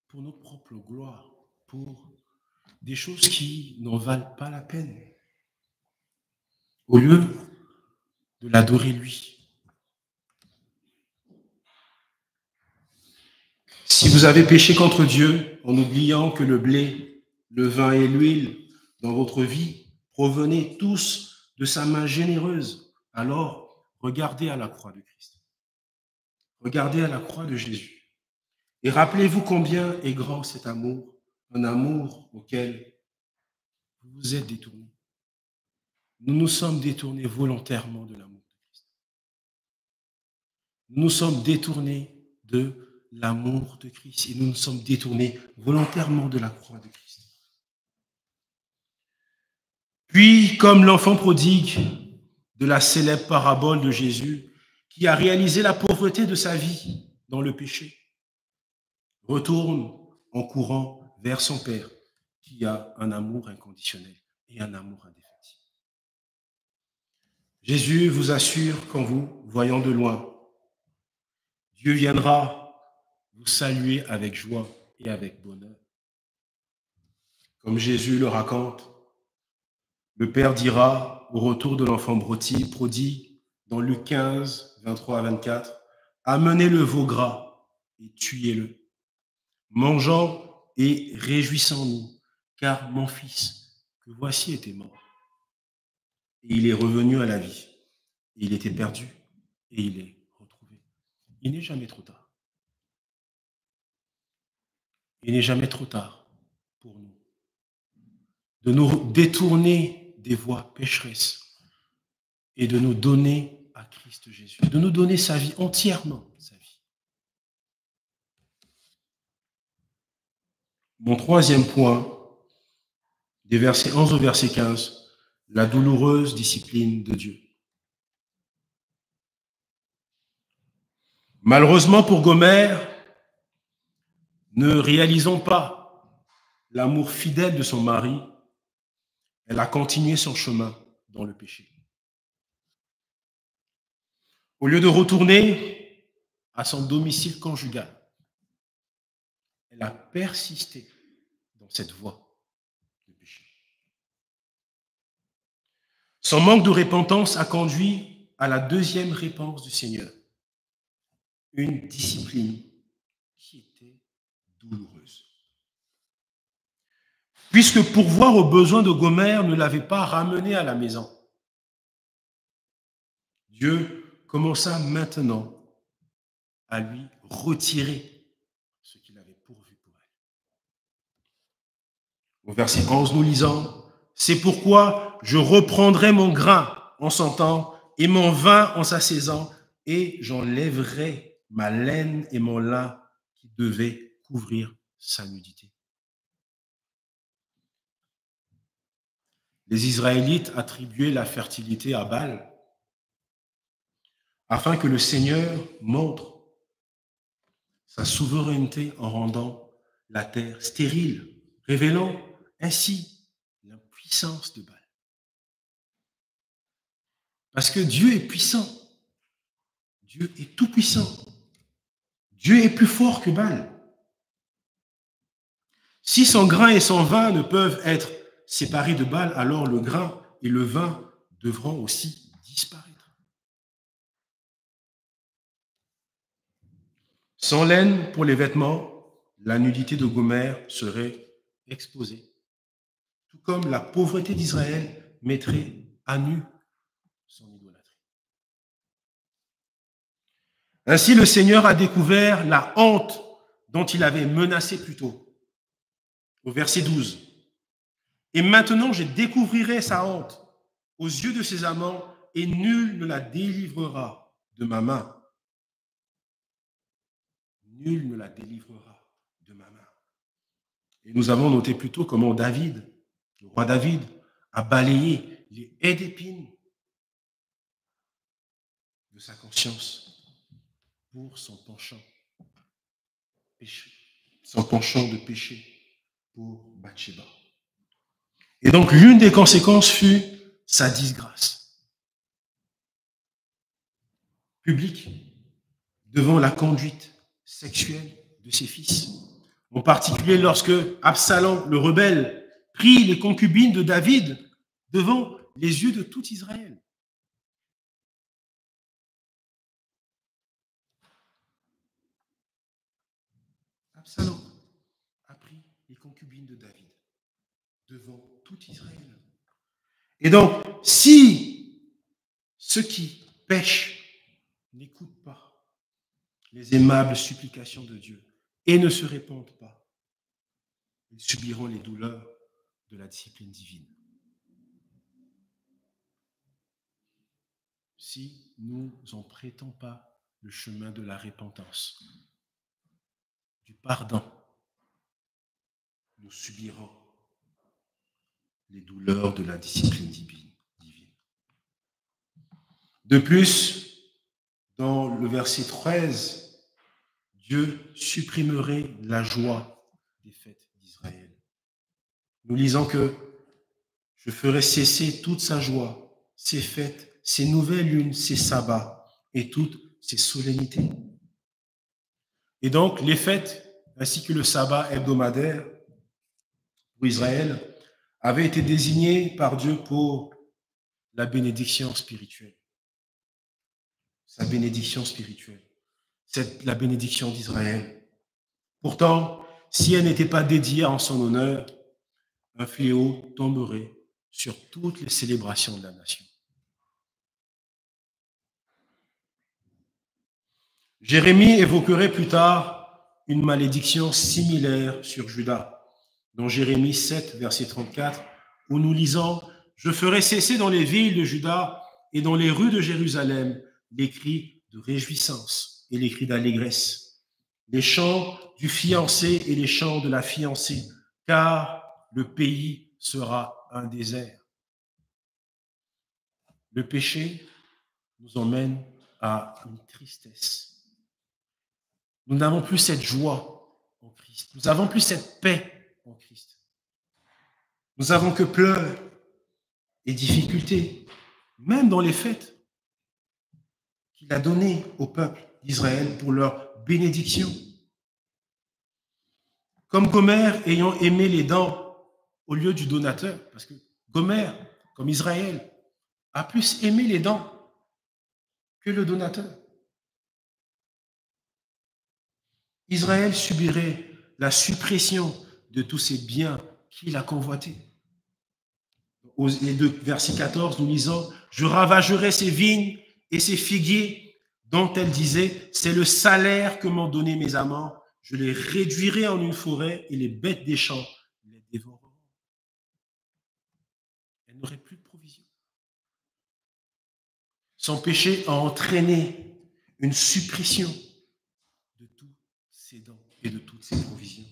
pour notre propre gloire, pour des choses qui n'en valent pas la peine, au lieu de l'adorer lui. Si vous avez péché contre Dieu en oubliant que le blé, le vin et l'huile dans votre vie provenaient tous de sa main généreuse, alors regardez à la croix de Christ. Regardez à la croix de Jésus. Et rappelez-vous combien est grand cet amour, un amour auquel vous vous êtes détournés. Nous nous sommes détournés volontairement de l'amour de Christ. Nous nous sommes détournés de l'amour de Christ et nous nous sommes détournés volontairement de la croix de Christ. Puis, comme l'enfant prodigue de la célèbre parabole de Jésus, qui a réalisé la pauvreté de sa vie dans le péché, retourne en courant vers son Père, qui a un amour inconditionnel et un amour indéfectible. Jésus vous assure qu'en vous voyant de loin, Dieu viendra vous saluer avec joie et avec bonheur. Comme Jésus le raconte, le Père dira au retour de l'enfant prodigue, dans Luc 15, 23 à 24, « Amenez le veau gras et tuez-le. Mangeons et réjouissons-nous, car mon fils, que voici, était mort. Et il est revenu à la vie. Et il était perdu, et il est retrouvé. » Il n'est jamais trop tard. Il n'est jamais trop tard pour nous de nous détourner des voies pécheresses et de nous donner à Christ Jésus, de nous donner sa vie entièrement, sa vie. Mon troisième point, des versets 11 au verset 15, la douloureuse discipline de Dieu. Malheureusement pour Gomère, ne réalisant pas l'amour fidèle de son mari, elle a continué son chemin dans le péché. Au lieu de retourner à son domicile conjugal, elle a persisté dans cette voie de péché. Son manque de repentance a conduit à la deuxième réponse du Seigneur, une discipline qui était douloureuse. Puisque pourvoir aux besoins de Gomère ne l'avait pas ramené à la maison, Dieu commença maintenant à lui retirer ce qu'il avait pourvu pour elle. Au verset 11, nous lisons, « C'est pourquoi je reprendrai mon grain en son temps et mon vin en sa saison, et j'enlèverai ma laine et mon lin qui devaient couvrir sa nudité. » Les Israélites attribuaient la fertilité à Baal afin que le Seigneur montre sa souveraineté en rendant la terre stérile, révélant ainsi la puissance de Baal. Parce que Dieu est puissant. Dieu est tout puissant. Dieu est plus fort que Baal. Si son grain et son vin ne peuvent être séparés de Baal, alors le grain et le vin devront aussi disparaître. Sans laine pour les vêtements, la nudité de Gomère serait exposée, tout comme la pauvreté d'Israël mettrait à nu son idolâtrie. Ainsi, le Seigneur a découvert la honte dont il avait menacé plus tôt. Au verset 12. « Et maintenant, je découvrirai sa honte aux yeux de ses amants, et nul ne la délivrera de ma main. » Nul ne la délivrera de ma main. Et nous avons noté plus tôt comment David, le roi David, a balayé les haies d'épines de sa conscience pour son penchant de péché pour Bathsheba. Et donc, l'une des conséquences fut sa disgrâce publique devant la conduite sexuelle de ses fils. En particulier lorsque Absalom, le rebelle, prit les concubines de David devant les yeux de tout Israël. Absalom a pris les concubines de David devant tout Israël. Et donc, si ceux qui pêchent n'écoutent pas les aimables supplications de Dieu, et ne se répandent pas, ils subiront les douleurs de la discipline divine. Si nous n'empruntons pas le chemin de la repentance, du pardon, nous subirons les douleurs de la discipline divine. De plus, dans le verset 13, Dieu supprimerait la joie des fêtes d'Israël. Nous lisons que je ferai cesser toute sa joie, ses fêtes, ses nouvelles lunes, ses sabbats et toutes ses solennités. Et donc, les fêtes, ainsi que le sabbat hebdomadaire pour Israël, avaient été désignés par Dieu pour la bénédiction spirituelle. Sa bénédiction spirituelle. C'est la bénédiction d'Israël. Pourtant, si elle n'était pas dédiée en son honneur, un fléau tomberait sur toutes les célébrations de la nation. Jérémie évoquerait plus tard une malédiction similaire sur Juda, dans Jérémie 7, verset 34, où nous lisons « Je ferai cesser dans les villes de Juda et dans les rues de Jérusalem les cris de réjouissance et les cris d'allégresse, les chants du fiancé et les chants de la fiancée, car le pays sera un désert. » Le péché nous emmène à une tristesse. Nous n'avons plus cette joie en Christ. Nous n'avons plus cette paix en Christ. Nous n'avons que pleurs et difficultés, même dans les fêtes qu'il a données au peuple d'Israël pour leur bénédiction. Comme Gomer ayant aimé les dents au lieu du donateur, parce que Gomer, comme Israël, a plus aimé les dents que le donateur. Israël subirait la suppression de tous ces biens qu'il a convoités. Les deux versets 14, nous lisons « Je ravagerai ses vignes et ses figuiers, dont elle disait, c'est le salaire que m'ont donné mes amants. Je les réduirai en une forêt et les bêtes des champs les dévoreront. » Elle n'aurait plus de provision. Son péché a entraîné une suppression de tous ses dons et de toutes ses provisions.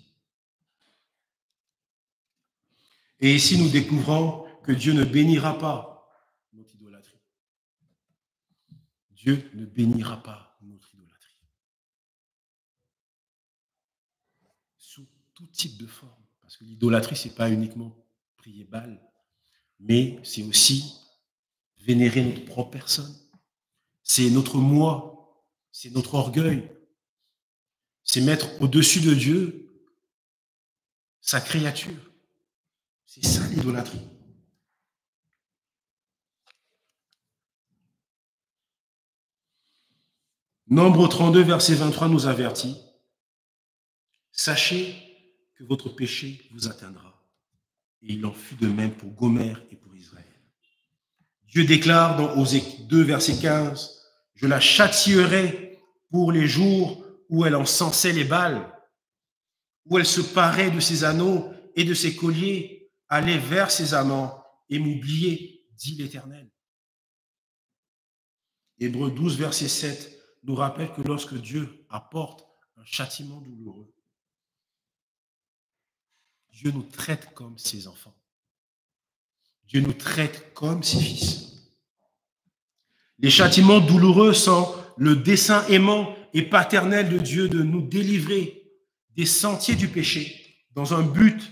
Et ici, nous découvrons que Dieu ne bénira pas notre idolâtrie. Dieu ne bénira pas notre idolâtrie. Sous tout type de forme. Parce que l'idolâtrie, ce n'est pas uniquement prier Baal, mais c'est aussi vénérer notre propre personne. C'est notre moi, c'est notre orgueil. C'est mettre au-dessus de Dieu sa créature. C'est ça l'idolâtrie. Nombre 32, verset 23 nous avertit. Sachez que votre péché vous atteindra. Et il en fut de même pour Gomer et pour Israël. Dieu déclare dans Osée 2, verset 15, « Je la châtierai pour les jours où elle encensait les Baals, où elle se parait de ses anneaux et de ses colliers, allait vers ses amants et m'oubliait, dit l'Éternel. » Hébreux 12, verset 7 nous rappelle que lorsque Dieu apporte un châtiment douloureux, Dieu nous traite comme ses enfants. Dieu nous traite comme ses fils. Les châtiments douloureux sont le dessein aimant et paternel de Dieu de nous délivrer des sentiers du péché dans un but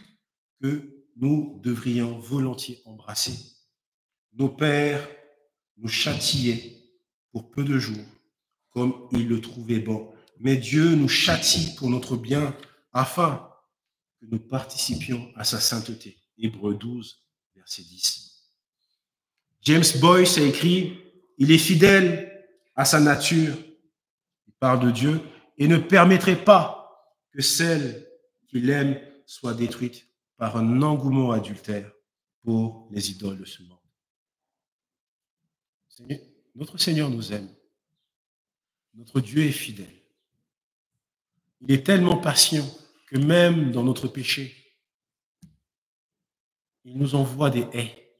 que nous devrions volontiers embrasser. Nos pères nous châtiaient pour peu de jours, comme ils le trouvaient bon. Mais Dieu nous châtie pour notre bien, afin que nous participions à sa sainteté. Hébreux 12, verset 10. James Boyce a écrit « Il est fidèle à sa nature, il parle de Dieu, et ne permettrait pas que celle qu'il aime soit détruite par un engouement adultère pour les idoles de ce monde. » Notre Seigneur nous aime. Notre Dieu est fidèle. Il est tellement patient que même dans notre péché, il nous envoie des haies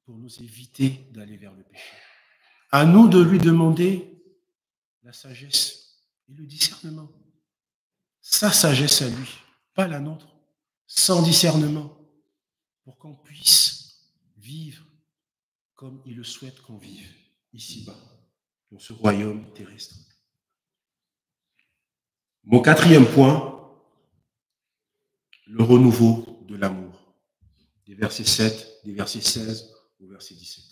pour nous éviter d'aller vers le péché. À nous de lui demander la sagesse et le discernement. Sa sagesse à lui, pas la nôtre, sans discernement, pour qu'on puisse vivre comme il le souhaite qu'on vive ici-bas, dans ce royaume terrestre. Mon quatrième point, le renouveau de l'amour. Des versets 7, des versets 16 au verset 17.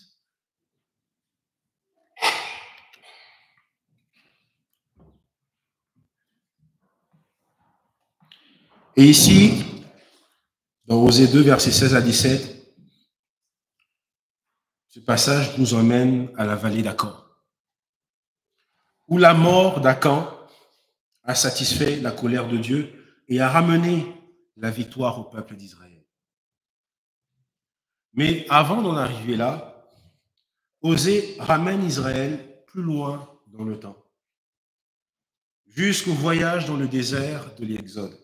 Et ici, dans Osée 2, versets 16 à 17, ce passage nous emmène à la vallée d'Akan, où la mort d'Akan a satisfait la colère de Dieu et a ramené la victoire au peuple d'Israël. Mais avant d'en arriver là, Osée ramène Israël plus loin dans le temps, jusqu'au voyage dans le désert de l'Exode.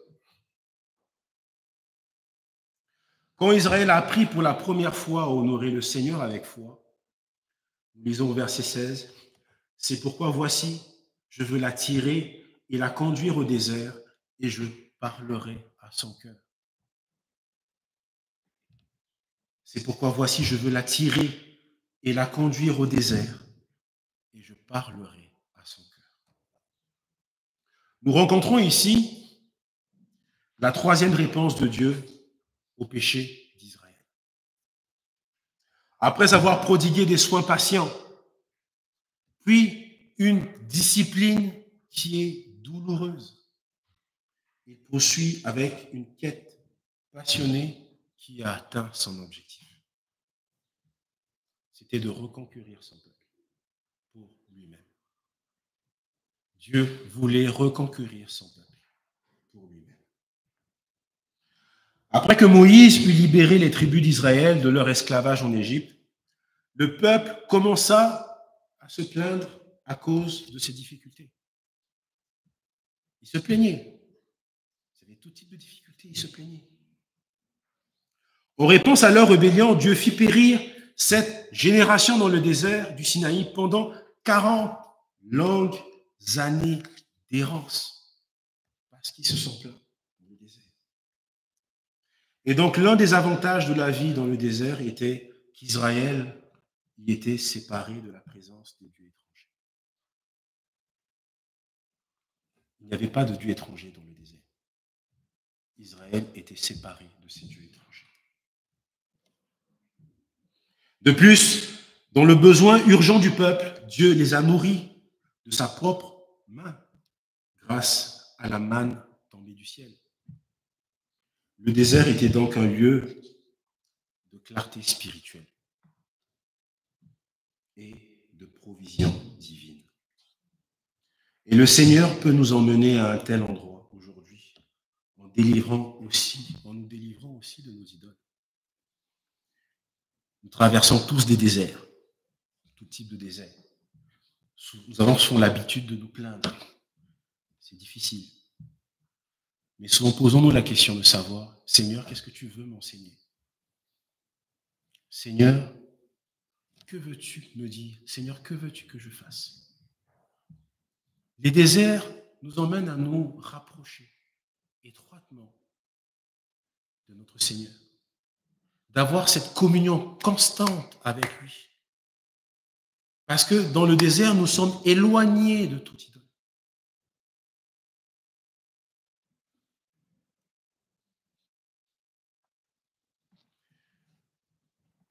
Quand Israël a appris pour la première fois à honorer le Seigneur avec foi, nous lisons au verset 16, « C'est pourquoi voici, je veux la tirer et la conduire au désert, et je parlerai à son cœur. » C'est pourquoi voici, je veux la tirer et la conduire au désert, et je parlerai à son cœur. Nous rencontrons ici la troisième réponse de Dieu au péché d'Israël. Après avoir prodigué des soins patients, puis une discipline qui est douloureuse, il poursuit avec une quête passionnée qui a atteint son objectif. C'était de reconquérir son peuple pour lui-même. Dieu voulait reconquérir son peuple pour lui-même. Après que Moïse eut libéré les tribus d'Israël de leur esclavage en Égypte, le peuple commença à se plaindre à cause de ses difficultés. Il se plaignait. Il y avait tout type de difficultés, il se plaignait. En réponse à leur rébellion, Dieu fit périr cette génération dans le désert du Sinaï pendant 40 longues années d'errance, parce qu'ils se sont plaints dans le désert. Et donc, l'un des avantages de la vie dans le désert était qu'Israël y était séparé de la présence des dieux étrangers. Il n'y avait pas de dieux étrangers dans le désert. Israël était séparé de ces dieux étrangers. De plus, dans le besoin urgent du peuple, Dieu les a nourris de sa propre main, grâce à la manne tombée du ciel. Le désert était donc un lieu de clarté spirituelle et de provision divine. Et le Seigneur peut nous emmener à un tel endroit aujourd'hui, en nous délivrant aussi de nos idoles. Nous traversons tous des déserts, tout type de désert. Nous avons souvent l'habitude de nous plaindre. C'est difficile. Mais souvent, posons-nous la question de savoir, Seigneur, qu'est-ce que tu veux m'enseigner? Seigneur, que veux-tu me dire? Seigneur, que veux-tu que je fasse? Les déserts nous emmènent à nous rapprocher étroitement de notre Seigneur, d'avoir cette communion constante avec lui. Parce que dans le désert, nous sommes éloignés de toute idole.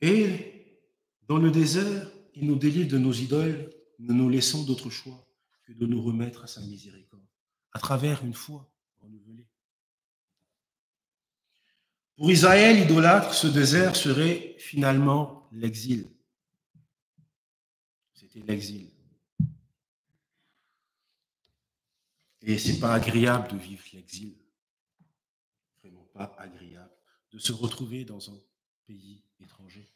Et dans le désert, il nous délivre de nos idoles, ne nous laissons d'autre choix que de nous remettre à sa miséricorde, à travers une foi renouvelée. Pour Israël, idolâtre, ce désert serait finalement l'exil. C'était l'exil. Et ce n'est pas agréable de vivre l'exil. Vraiment pas agréable de se retrouver dans un pays étranger,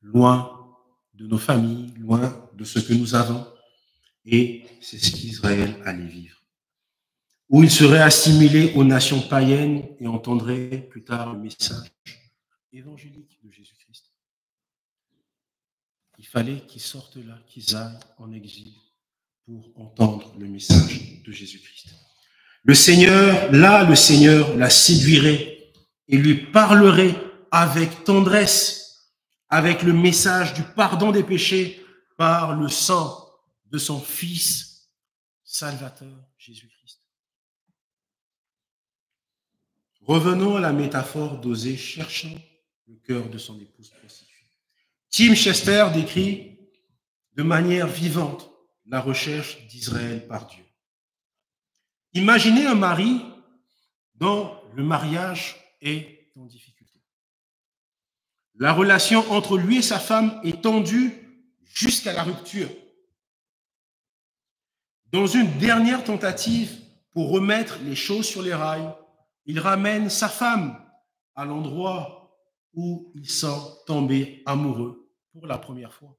loin de nos familles, loin de ce que nous avons. Et c'est ce qu'Israël allait vivre. où il serait assimilé aux nations païennes et entendrait plus tard le message évangélique de Jésus-Christ. Il fallait qu'ils sortent là, qu'ils aillent en exil pour entendre le message de Jésus-Christ. Le Seigneur la séduirait et lui parlerait avec tendresse, avec le message du pardon des péchés par le sang de son Fils Salvateur, Jésus-Christ. Revenons à la métaphore d'Osée cherchant le cœur de son épouse prostituée. Tim Chester décrit de manière vivante la recherche d'Israël par Dieu. Imaginez un mari dont le mariage est en difficulté. La relation entre lui et sa femme est tendue jusqu'à la rupture. Dans une dernière tentative pour remettre les choses sur les rails, il ramène sa femme à l'endroit où il sent tomber amoureux pour la première fois.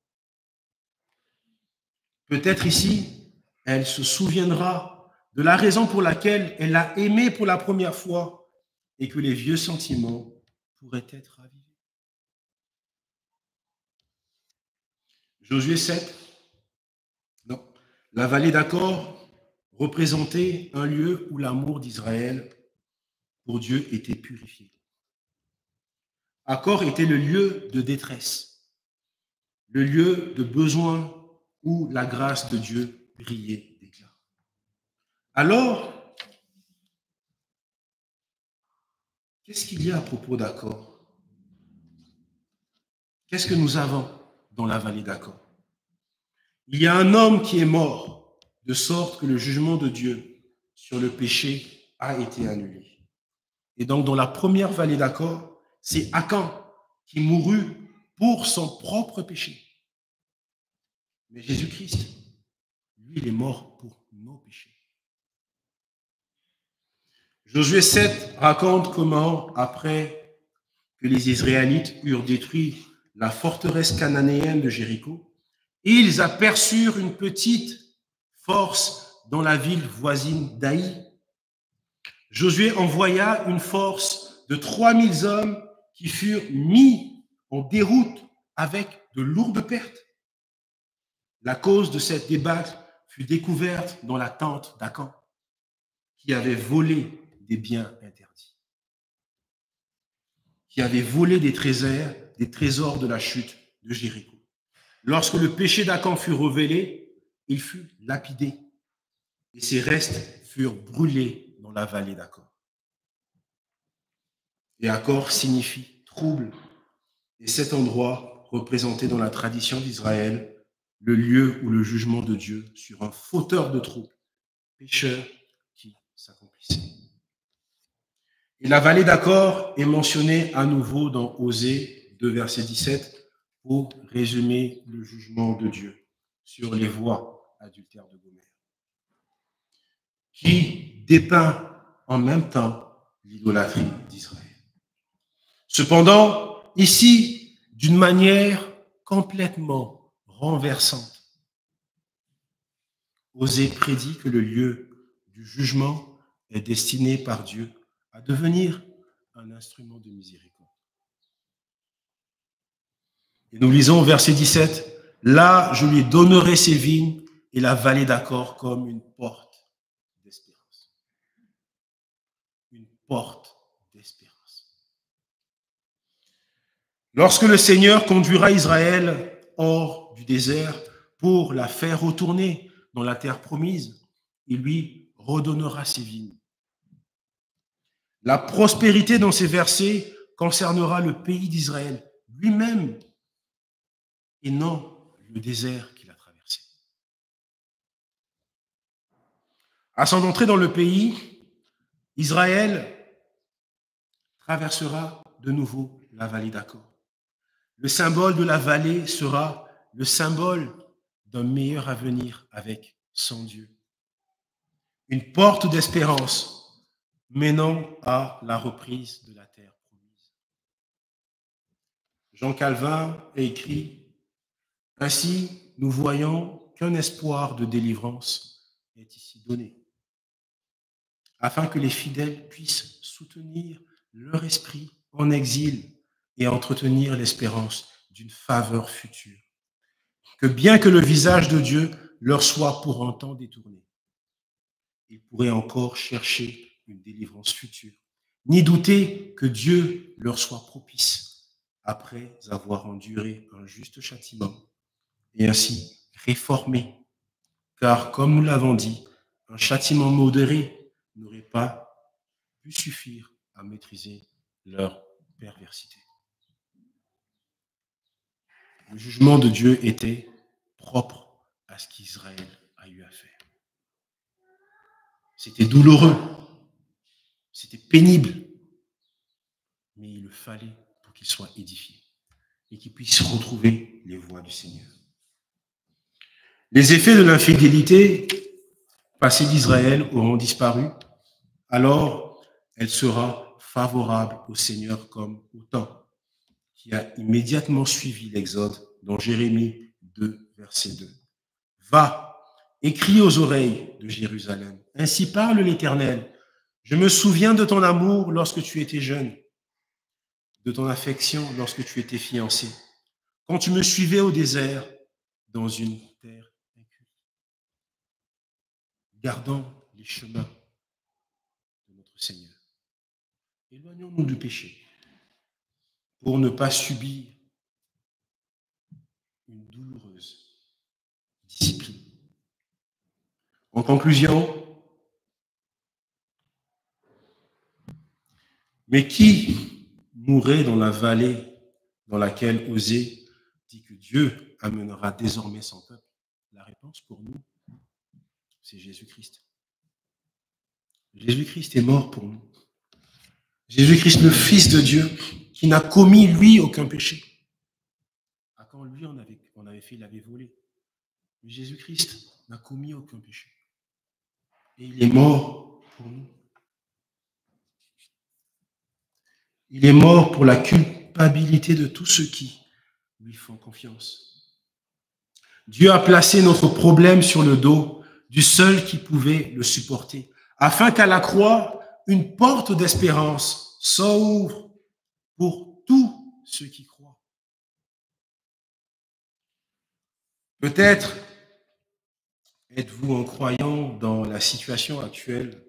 Peut-être ici, elle se souviendra de la raison pour laquelle elle l'a aimé pour la première fois et que les vieux sentiments pourraient être ravivés. Josué 7, non. La vallée d'Accord représentait un lieu où l'amour d'Israël pour Dieu était purifié. Accord était le lieu de détresse, le lieu de besoin où la grâce de Dieu brillait d'éclat. Alors, qu'est-ce qu'il y a à propos d'Accord? Qu'est-ce que nous avons dans la vallée d'Accord? Il y a un homme qui est mort, de sorte que le jugement de Dieu sur le péché a été annulé. Et donc, dans la première vallée d'Accord, c'est Akan qui mourut pour son propre péché. Mais Jésus-Christ, lui, il est mort pour nos péchés. Josué 7 raconte comment, après que les Israélites eurent détruit la forteresse cananéenne de Jéricho, ils aperçurent une petite force dans la ville voisine d'Aï. Josué envoya une force de 3000 hommes qui furent mis en déroute avec de lourdes pertes. La cause de cette débâcle fut découverte dans la tente d'Akan, qui avait volé des biens interdits, qui avait volé des trésors de la chute de Jéricho. Lorsque le péché d'Akan fut révélé, il fut lapidé et ses restes furent brûlés dans la vallée d'Accord. Et Accord signifie trouble. Et cet endroit représentait dans la tradition d'Israël le lieu où le jugement de Dieu sur un fauteur de trouble, pécheur qui s'accomplissait. Et la vallée d'Accord est mentionnée à nouveau dans Osée 2, verset 17, pour résumer le jugement de Dieu sur les voies adultères de Gomère, qui dépeint en même temps l'idolâtrie d'Israël. Cependant, ici, d'une manière complètement renversante, Osée prédit que le lieu du jugement est destiné par Dieu à devenir un instrument de miséricorde. Et nous lisons au verset 17, « Là, je lui donnerai ses vignes et la vallée d'Accord comme une porte d'espérance. » Une porte d'espérance. Lorsque le Seigneur conduira Israël hors du désert pour la faire retourner dans la terre promise, il lui redonnera ses vignes. La prospérité dans ces versets concernera le pays d'Israël lui-même et non le désert qu'il a traversé. À son entrée dans le pays, Israël traversera de nouveau la vallée d'Accord. Le symbole de la vallée sera le symbole d'un meilleur avenir avec son Dieu. Une porte d'espérance menant à la reprise de la terre promise. Jean Calvin a écrit « Ainsi, nous voyons qu'un espoir de délivrance est ici donné. afin que les fidèles puissent soutenir leur esprit en exil et entretenir l'espérance d'une faveur future. Que bien que le visage de Dieu leur soit pour un temps détourné, ils pourraient encore chercher une délivrance future, ni douter que Dieu leur soit propice après avoir enduré un juste châtiment et ainsi réformé. Car, comme nous l'avons dit, un châtiment modéré n'aurait pas pu suffire à maîtriser leur perversité. Le jugement de Dieu était propre à ce qu'Israël a eu à faire. C'était douloureux, c'était pénible, mais il le fallait pour qu'ils soient édifiés et qu'ils puissent retrouver les voies du Seigneur. Les effets de l'infidélité passée d'Israël auront disparu, alors elle sera favorable au Seigneur comme au temps qui a immédiatement suivi l'Exode dans Jérémie 2, verset 2. Va et crie aux oreilles de Jérusalem. Ainsi parle l'Éternel. Je me souviens de ton amour lorsque tu étais jeune, de ton affection lorsque tu étais fiancé, quand tu me suivais au désert dans une terre inconnue. Gardons les chemins de notre Seigneur. Éloignons-nous du péché pour ne pas subir une douloureuse discipline. En conclusion, mais qui mourrait dans la vallée dans laquelle Osée dit que Dieu amènera désormais son peuple? La réponse pour nous, c'est Jésus-Christ. Jésus-Christ est mort pour nous. Jésus-Christ, le Fils de Dieu, qui n'a commis, lui, aucun péché. À quand lui, on avait fait, il avait volé. Mais Jésus-Christ n'a commis aucun péché. Et il est mort pour nous. Il est mort pour la culpabilité de tous ceux qui lui font confiance. Dieu a placé notre problème sur le dos du seul qui pouvait le supporter, afin qu'à la croix, une porte d'espérance s'ouvre pour tous ceux qui croient. Peut-être êtes-vous un croyant dans la situation actuelle,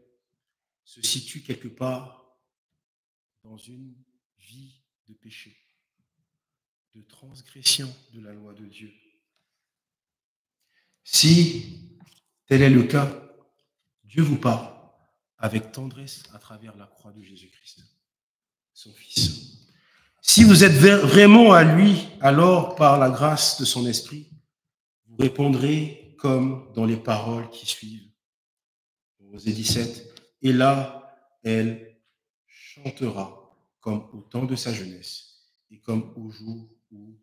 se situe quelque part dans une vie de péché, de transgression de la loi de Dieu. Si tel est le cas, Dieu vous parle avec tendresse à travers la croix de Jésus-Christ, son Fils. Si vous êtes vraiment à lui, alors par la grâce de son esprit, vous répondrez comme dans les paroles qui suivent. Osée 17, et là, elle chantera comme au temps de sa jeunesse et comme au jour où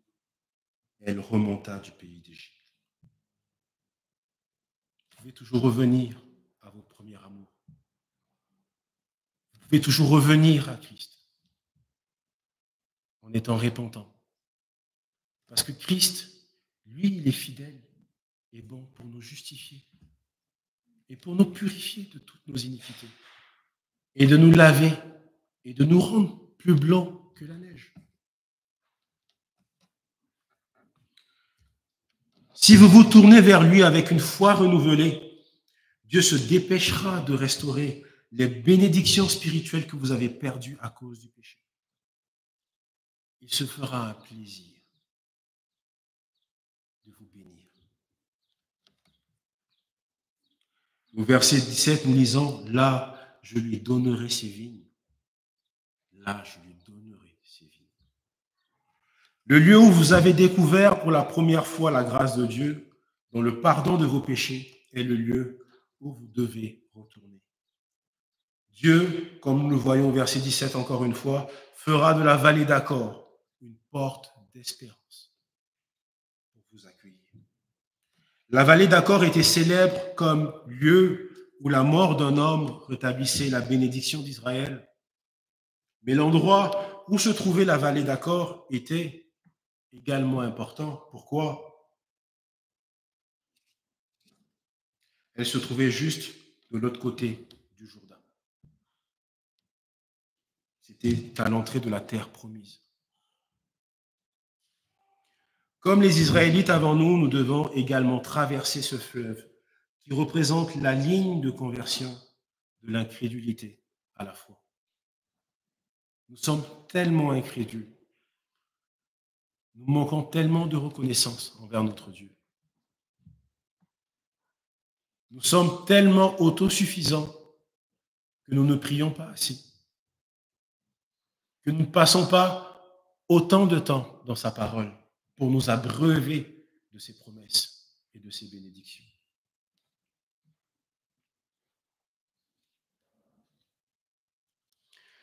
elle remonta du pays d'Égypte. Vous pouvez toujours revenir à votre premier amour. Vous pouvez toujours revenir à Christ en étant repentant. Parce que Christ, lui, il est fidèle et bon pour nous justifier et pour nous purifier de toutes nos iniquités et de nous laver et de nous rendre plus blancs que la neige. Si vous vous tournez vers lui avec une foi renouvelée, Dieu se dépêchera de restaurer les bénédictions spirituelles que vous avez perdues à cause du péché. Il se fera un plaisir de vous bénir. Au verset 17, nous lisons, là, je lui donnerai ses vignes. Là, je lui donnerai ses vignes. Le lieu où vous avez découvert pour la première fois la grâce de Dieu, dans le pardon de vos péchés, est le lieu où vous devez retourner. Dieu, comme nous le voyons au verset 17 encore une fois, fera de la vallée d'Accord une porte d'espérance pour vous accueillir. La vallée d'Accord était célèbre comme lieu où la mort d'un homme rétablissait la bénédiction d'Israël. Mais l'endroit où se trouvait la vallée d'Accord était également important. Pourquoi? Elle se trouvait juste de l'autre côté du Jourdain. C'était à l'entrée de la terre promise. Comme les Israélites avant nous, nous devons également traverser ce fleuve qui représente la ligne de conversion de l'incrédulité à la foi. Nous sommes tellement incrédules. Nous manquons tellement de reconnaissance envers notre Dieu. Nous sommes tellement autosuffisants que nous ne prions pas assez, que nous ne passons pas autant de temps dans sa parole pour nous abreuver de ses promesses et de ses bénédictions.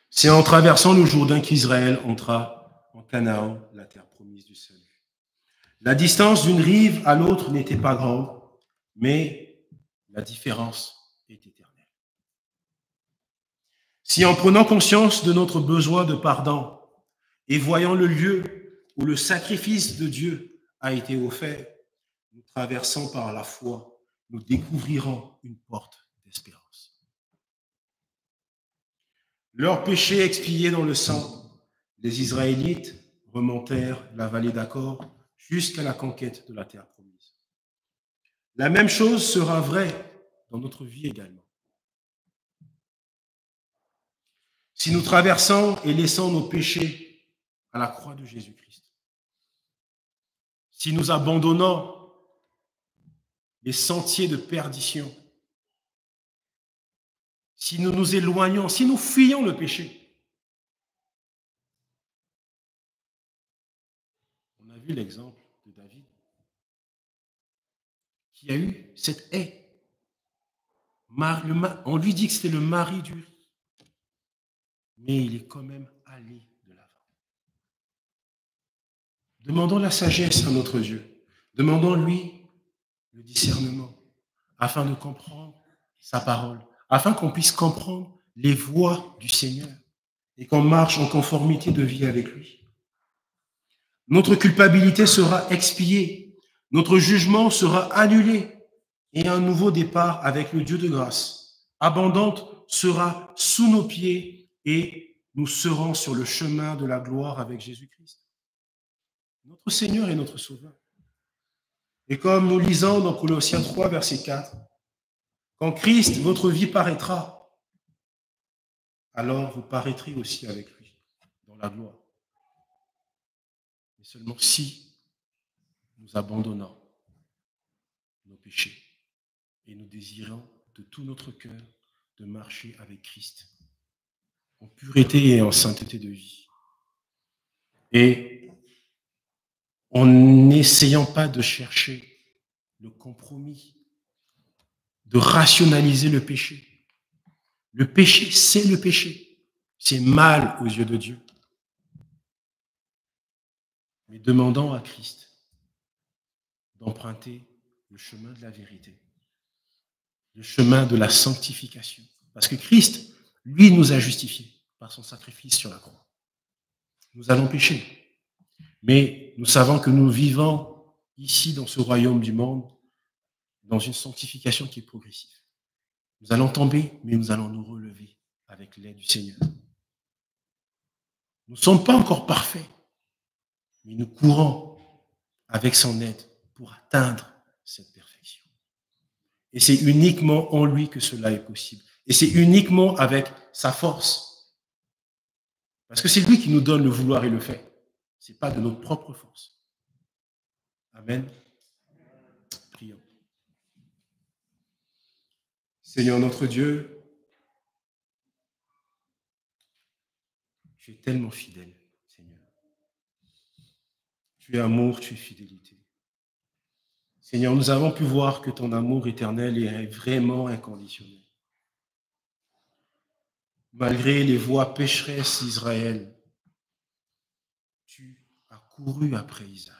C'est en traversant le Jourdain qu'Israël entra en Canaan, la terre promise du salut. La distance d'une rive à l'autre n'était pas grande, mais la différence est éternelle. Si en prenant conscience de notre besoin de pardon et voyant le lieu où le sacrifice de Dieu a été offert, nous traversons par la foi, nous découvrirons une porte d'espérance. Leurs péchés expiés dans le sang, les Israélites remontèrent la vallée d'Accord jusqu'à la conquête de la terre promise. La même chose sera vraie dans notre vie également. Si nous traversons et laissons nos péchés à la croix de Jésus-Christ, si nous abandonnons les sentiers de perdition, si nous nous éloignons, si nous fuyons le péché, on a vu l'exemple de David qui a eu cette haie. On lui dit que c'était le mari du riz, mais il est quand même allé de l'avant. Demandons la sagesse à notre Dieu. Demandons-lui le discernement afin de comprendre sa parole, afin qu'on puisse comprendre les voies du Seigneur et qu'on marche en conformité de vie avec lui. Notre culpabilité sera expiée, notre jugement sera annulé et un nouveau départ avec le Dieu de grâce abondante sera sous nos pieds et nous serons sur le chemin de la gloire avec Jésus-Christ, notre Seigneur et notre Sauveur. Et comme nous lisons dans Colossiens 3, verset 4, quand Christ, votre vie, paraîtra, alors vous paraîtrez aussi avec lui dans la gloire. Mais seulement si nous abandonnons nos péchés et nous désirons de tout notre cœur de marcher avec Christ en pureté et en sainteté de vie. Et en n'essayant pas de chercher le compromis, de rationaliser le péché. Le péché, c'est le péché. C'est mal aux yeux de Dieu. Mais demandons à Christ d'emprunter le chemin de la vérité, le chemin de la sanctification. Parce que Christ, lui, nous a justifiés par son sacrifice sur la croix. Nous allons pécher. Mais nous savons que nous vivons ici dans ce royaume du monde dans une sanctification qui est progressive. Nous allons tomber, mais nous allons nous relever avec l'aide du Seigneur. Nous ne sommes pas encore parfaits, mais nous courons avec son aide pour atteindre cette perfection. Et c'est uniquement en lui que cela est possible. Et c'est uniquement avec sa force. Parce que c'est lui qui nous donne le vouloir et le faire. Ce n'est pas de notre propre force. Amen. Prions. Seigneur notre Dieu, tu es tellement fidèle, Seigneur. Tu es amour, tu es fidélité. Seigneur, nous avons pu voir que ton amour éternel est vraiment inconditionnel. Malgré les voies pécheresses d'Israël, tu as couru après Israël.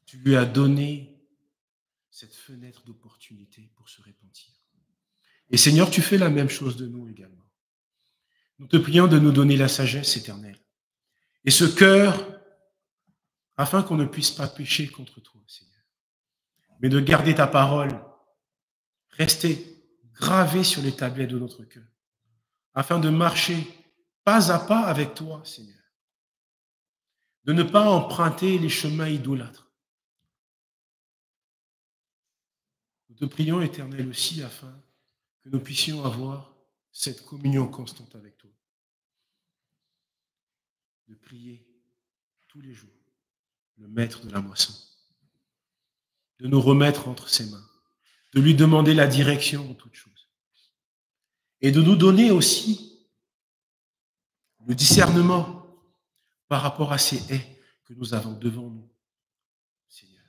Tu lui as donné cette fenêtre d'opportunité pour se repentir. Et Seigneur, tu fais la même chose de nous également. Nous te prions de nous donner la sagesse éternelle et ce cœur afin qu'on ne puisse pas pécher contre toi, Seigneur, mais de garder ta parole, rester gravé sur les tablettes de notre cœur, afin de marcher pas à pas avec toi, Seigneur. De ne pas emprunter les chemins idolâtres. Nous te prions, Éternel, aussi afin que nous puissions avoir cette communion constante avec toi. De prier tous les jours le maître de la moisson. De nous remettre entre ses mains. De lui demander la direction en toutes choses. Et de nous donner aussi le discernement par rapport à ces haies que nous avons devant nous, Seigneur.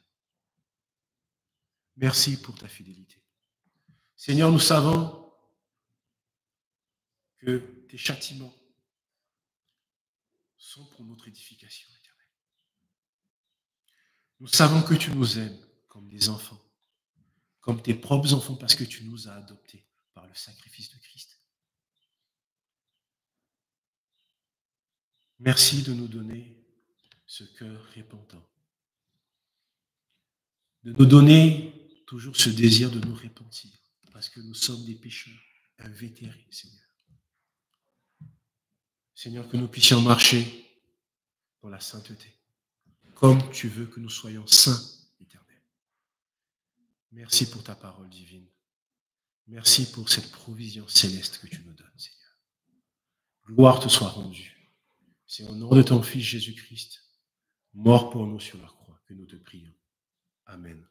Merci pour ta fidélité. Seigneur, nous savons que tes châtiments sont pour notre édification éternelle. Nous savons que tu nous aimes comme des enfants, comme tes propres enfants, parce que tu nous as adoptés par le sacrifice de Christ. Merci de nous donner ce cœur repentant, de nous donner toujours ce désir de nous repentir, parce que nous sommes des pécheurs invétérés, Seigneur. Seigneur, que nous puissions marcher dans la sainteté, comme tu veux que nous soyons saints, éternel. Merci pour ta parole divine. Merci pour cette provision céleste que tu nous donnes, Seigneur. Gloire te soit rendue. C'est au nom de ton Fils Jésus-Christ, mort pour nous sur la croix, que nous te prions. Amen.